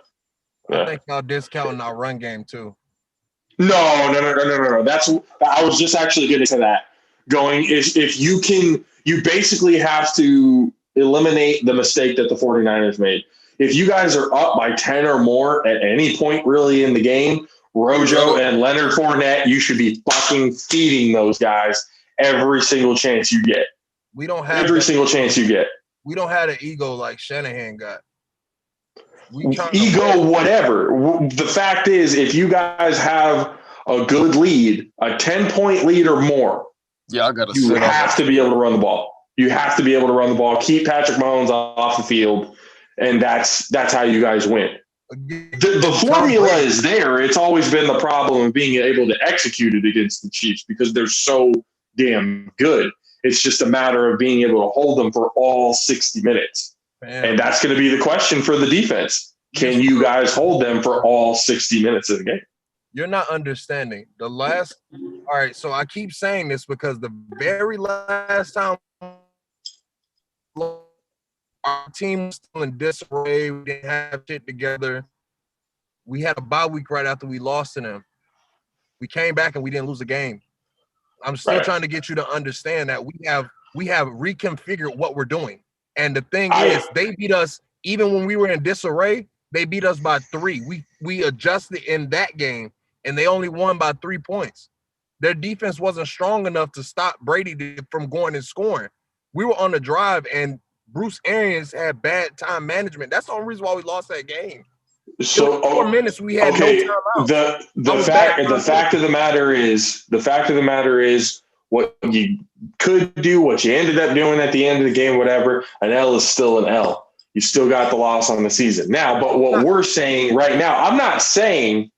I think y'all discounting our run game, too.
No. I was just actually getting to that. If you basically have to eliminate the mistake that the 49ers made. If you guys are up by 10 or more at any point really in the game, Rojo and Leonard Fournette, you should be fucking feeding those guys every single chance you get.
We don't have
every single chance you get.
We don't have an ego like Shanahan got.
Ego, whatever. The fact is, if you guys have a good lead, a 10-point lead or more, you have to be able to run the ball. You have to be able to run the ball, keep Patrick Mahomes off the field. And that's how you guys win. The formula is there. It's always been the problem of being able to execute it against the Chiefs, because they're so damn good. It's just a matter of being able to hold them for all 60 minutes. Man. And that's going to be the question for the defense. Can you guys hold them for all 60 minutes of the game?
You're not understanding. All right, so I keep saying this because the very last time our team was still in disarray. We didn't have shit together. We had a bye week right after we lost to them. We came back and we didn't lose a game. I'm still trying to get you to understand that we have reconfigured what we're doing. And the thing is, they beat us even when we were in disarray. They beat us by 3. We adjusted in that game, and they only won by 3 points. Their defense wasn't strong enough to stop Brady from going and scoring. We were on the drive, and Bruce Arians had bad time management. That's the only reason why we lost that game.
So
4 minutes we had no timeout.
The fact of the matter is what you could do, what you ended up doing at the end of the game, whatever. An L is still an L. You still got the loss on the season now. But what we're saying right now, I'm not saying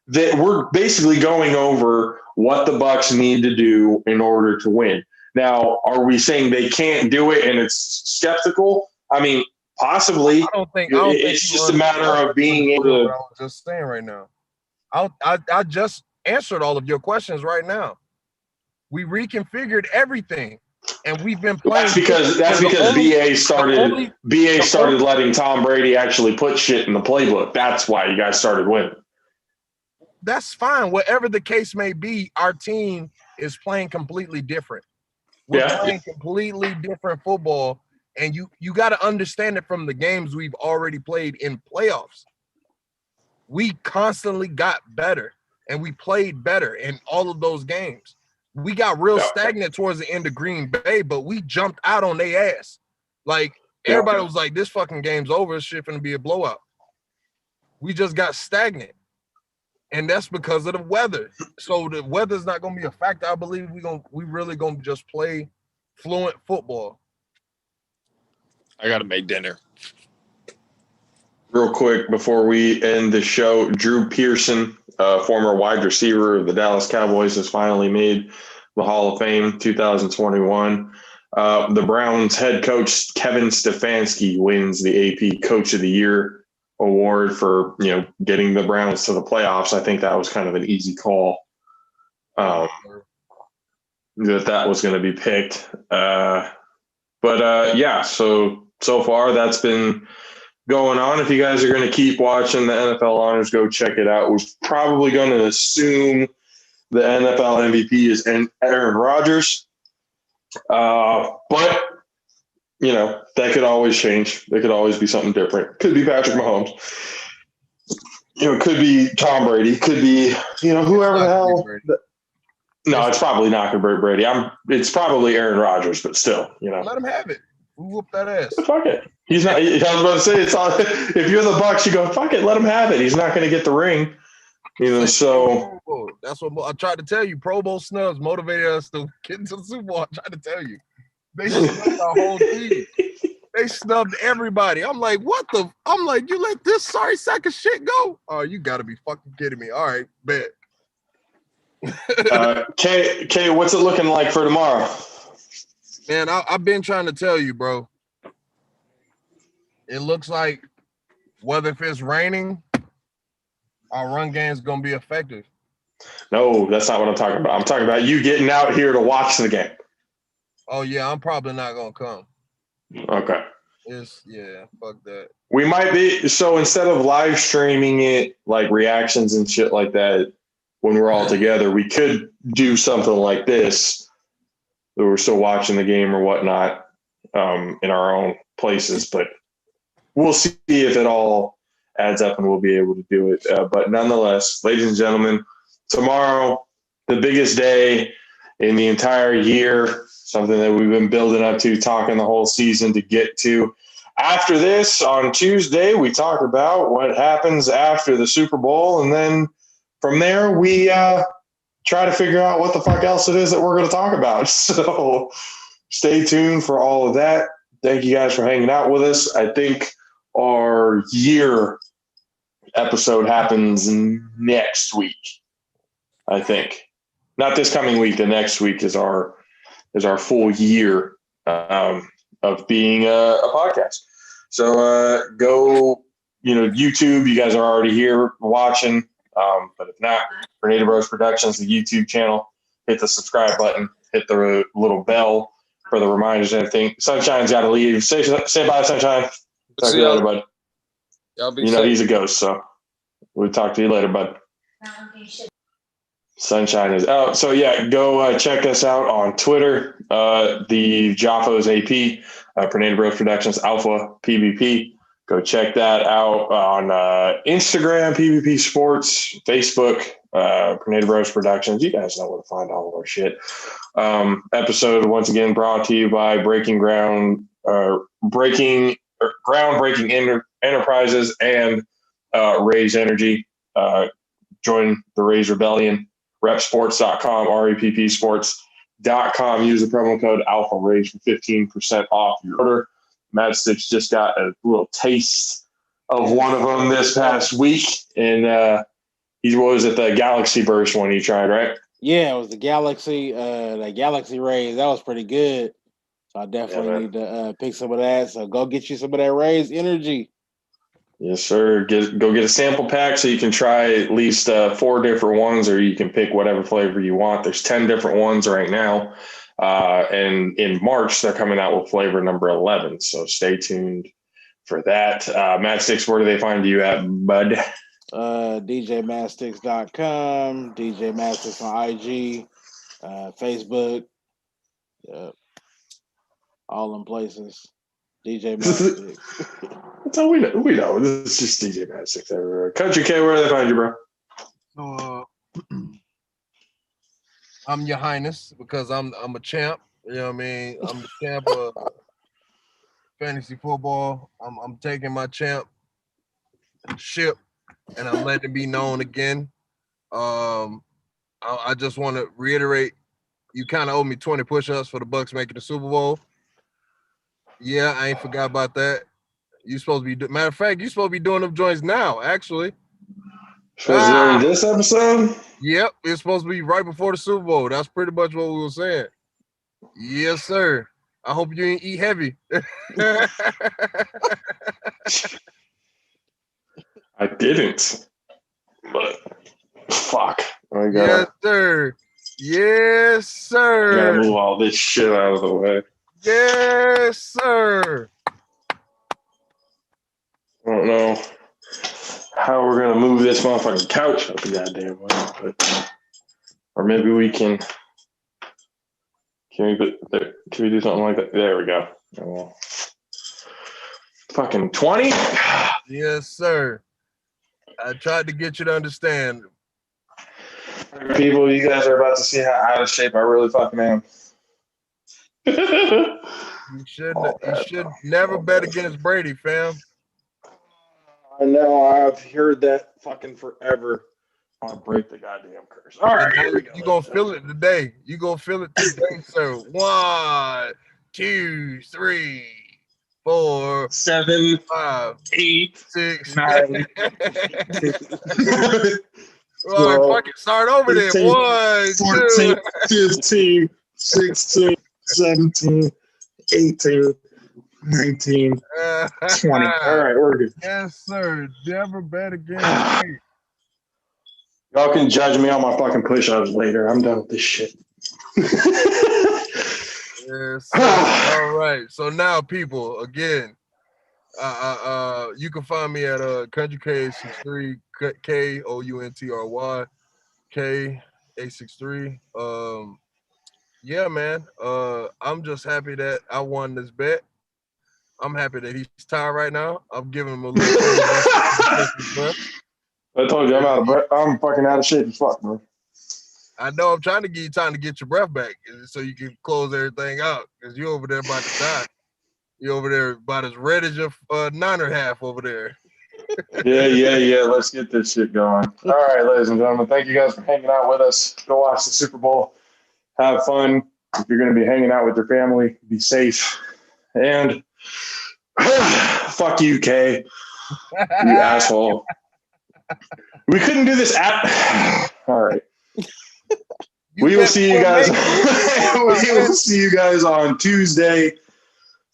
that we're basically going over what the Bucs need to do in order to win. Now, are we saying they can't do it and it's skeptical? I mean, Possibly.
I don't think
It's
you
just a matter of being able
what
to.
I was just saying right now. I just answered all of your questions right now. We reconfigured everything, and we've been playing.
That's because BA started letting Tom Brady actually put shit in the playbook. That's why you guys started winning.
That's fine. Whatever the case may be, our team is playing completely different. We're playing completely different football, and you got to understand it from the games we've already played in playoffs. We constantly got better, and we played better in all of those games. We got real stagnant towards the end of Green Bay, but we jumped out on their ass. Like, everybody was like, this fucking game's over. This shit finna be a blowout. We just got stagnant. And that's because of the weather. So the weather's not gonna be a factor. I believe we really gonna just play fluent football.
I gotta make dinner.
Real quick before we end the show, Drew Pearson, former wide receiver of the Dallas Cowboys, has finally made the Hall of Fame 2021. The Browns head coach Kevin Stefanski wins the AP Coach of the Year award for getting the Browns to the playoffs. I think that was kind of an easy call that was going to be picked. So far that's been going on. If you guys are going to keep watching the NFL Honors, go check it out. We're probably going to assume the NFL MVP is Aaron Rodgers. But that could always change. There could always be something different. Could be Patrick Mahomes. Could be Tom Brady. Could be, whoever the hell. No, it's probably not going to be Brady. It's probably Aaron Rodgers, but still,
Let him have it. We'll whoop that ass.
Fuck it. He's not. I was about to say, it's all. If you're the Bucs, you go, fuck it, let him have it. He's not going to get the ring. So
that's what I tried to tell you. Pro Bowl snubs motivated us to get into the Super Bowl. I tried to tell you. They snubbed our whole team. They snubbed everybody. I'm like, what the? I'm like, you let this sorry sack of shit go? Oh, you got to be fucking kidding me. All right, bet.
Kay, what's it looking like for tomorrow?
Man, I've been trying to tell you, bro. It looks like whether if it's raining, our run game is going to be effective.
No, that's not what I'm talking about. I'm talking about you getting out here to watch the game.
Oh, yeah, I'm probably not going to come.
Okay.
Fuck that.
We might be. So instead of live streaming it, like reactions and shit like that, when we're all together, we could do something like this. We're still watching the game or whatnot in our own places, but we'll see if it all adds up and we'll be able to do it. But nonetheless, ladies and gentlemen, tomorrow, the biggest day in the entire year, something that we've been building up to, talking the whole season to get to. After this, on Tuesday, we talk about what happens after the Super Bowl, and then from there, we try to figure out what the fuck else it is that we're going to talk about. So stay tuned for all of that. Thank you guys for hanging out with us. I think our year episode happens next week. I think not this coming week. The next week is our full year of being a podcast. So go, YouTube. You guys are already here watching. But if not, Grenada Bros Productions, the YouTube channel, hit the subscribe button, hit the little bell for the reminders and everything. Sunshine's got to leave. Say bye, Sunshine. Talk to you later, bud.
Y'all be safe.
He's a ghost, so we'll talk to you later, bud. Sunshine is out. So, go check us out on Twitter, the JAFFO's AP, Grenada Bros Productions, Alpha, PvP. Go check that out on Instagram, PvP Sports, Facebook, Grenada Bros Productions. You guys know where to find all of our shit. Episode, once again, brought to you by Groundbreaking Enterprises and Raise Energy. Join the Raise Rebellion, repsports.com, reppsports.com. Use the promo code ALPHARAISE for 15% off your order. Matt Stitch just got a little taste of one of them this past week, and what was it, the Galaxy Burst one you tried, right?
Yeah, it was the Galaxy Rays. That was pretty good. So I definitely need to pick some of that. So go get you some of that Raised Energy.
Yes, sir. Go get a sample pack so you can try at least 4 different ones, or you can pick whatever flavor you want. There's 10 different ones right now. And in March, they're coming out with flavor number 11. So stay tuned for that. Matt Sticks, where do they find you at, bud?
DJMattSticks.com, DJ MattSticks on IG, Facebook, all in places. DJ MattSticks.
That's all we know. We know. This is just DJ Matt Sticks everywhere. Country K, where do they find you, bro?
So I'm your highness because I'm a champ. You know what I mean? I'm the champ of fantasy football. I'm taking my champship and I'm letting it be known again. I just want to reiterate, you kind of owe me 20 push-ups for the Bucks making the Super Bowl. Yeah, I ain't forgot about that. You supposed to be matter of fact, you supposed to be doing them joints now, actually.
Supposed to do this episode?
Yep, it's supposed to be right before the Super Bowl. That's pretty much what we were saying. Yes, sir. I hope you didn't eat heavy.
I didn't. But fuck.
Yes, sir. Yes, sir.
I gotta move all this shit out of the way.
Yes, sir.
I don't know how we're gonna move this motherfucking couch up the goddamn way, but or maybe we can. Can we do something like that? There we go. Oh, fucking 20?
Yes, sir. I tried to get you to understand.
People, you guys are about to see how out of shape I really fucking am.
You should never bet against Brady, fam.
I know, I've heard that fucking forever. I'll break the goddamn curse. All right, here we go.
You gonna feel it today. You gonna feel it today, sir. 1, 2, 3, 4,
7,
5,
8,
6,
9.
All right, fuck it. Start over
13,
there. 1,
14,
2.
15, 16, 17, 18, 19, 20. All right, we're good.
Yes, sir. Never bet against me.
Y'all can judge me on my fucking push-ups later. I'm done with this shit.
Yes, sir. All right. So now, people, again, you can find me at Country K863, KOUNTRY K863. Yeah, man. I'm just happy that I won this bet. I'm happy that he's tired right now. I'm giving him a little breath.
I told you I'm out of breath. I'm fucking out of shape as fuck, bro.
I know I'm trying to give you time to get your breath back so you can close everything out because you're over there about to die. You're over there about as red as your Niner half over there.
Yeah. Let's get this shit going. All right, ladies and gentlemen, thank you guys for hanging out with us. Go watch the Super Bowl. Have fun. If you're going to be hanging out with your family, be safe. And fuck you, Kay. You asshole. We couldn't do this app. All right. We will see you guys. We will see you guys on Tuesday.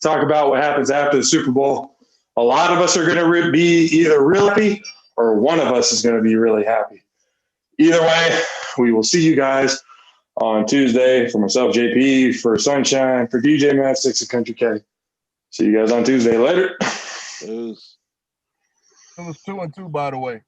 Talk about what happens after the Super Bowl. A lot of us are going to be either real happy or one of us is going to be really happy. Either way, we will see you guys on Tuesday. For myself, JP, for Sunshine, for DJ Matt 6 at Country K. See you guys on Tuesday. Later.
Peace.
It was 2-2, by the way.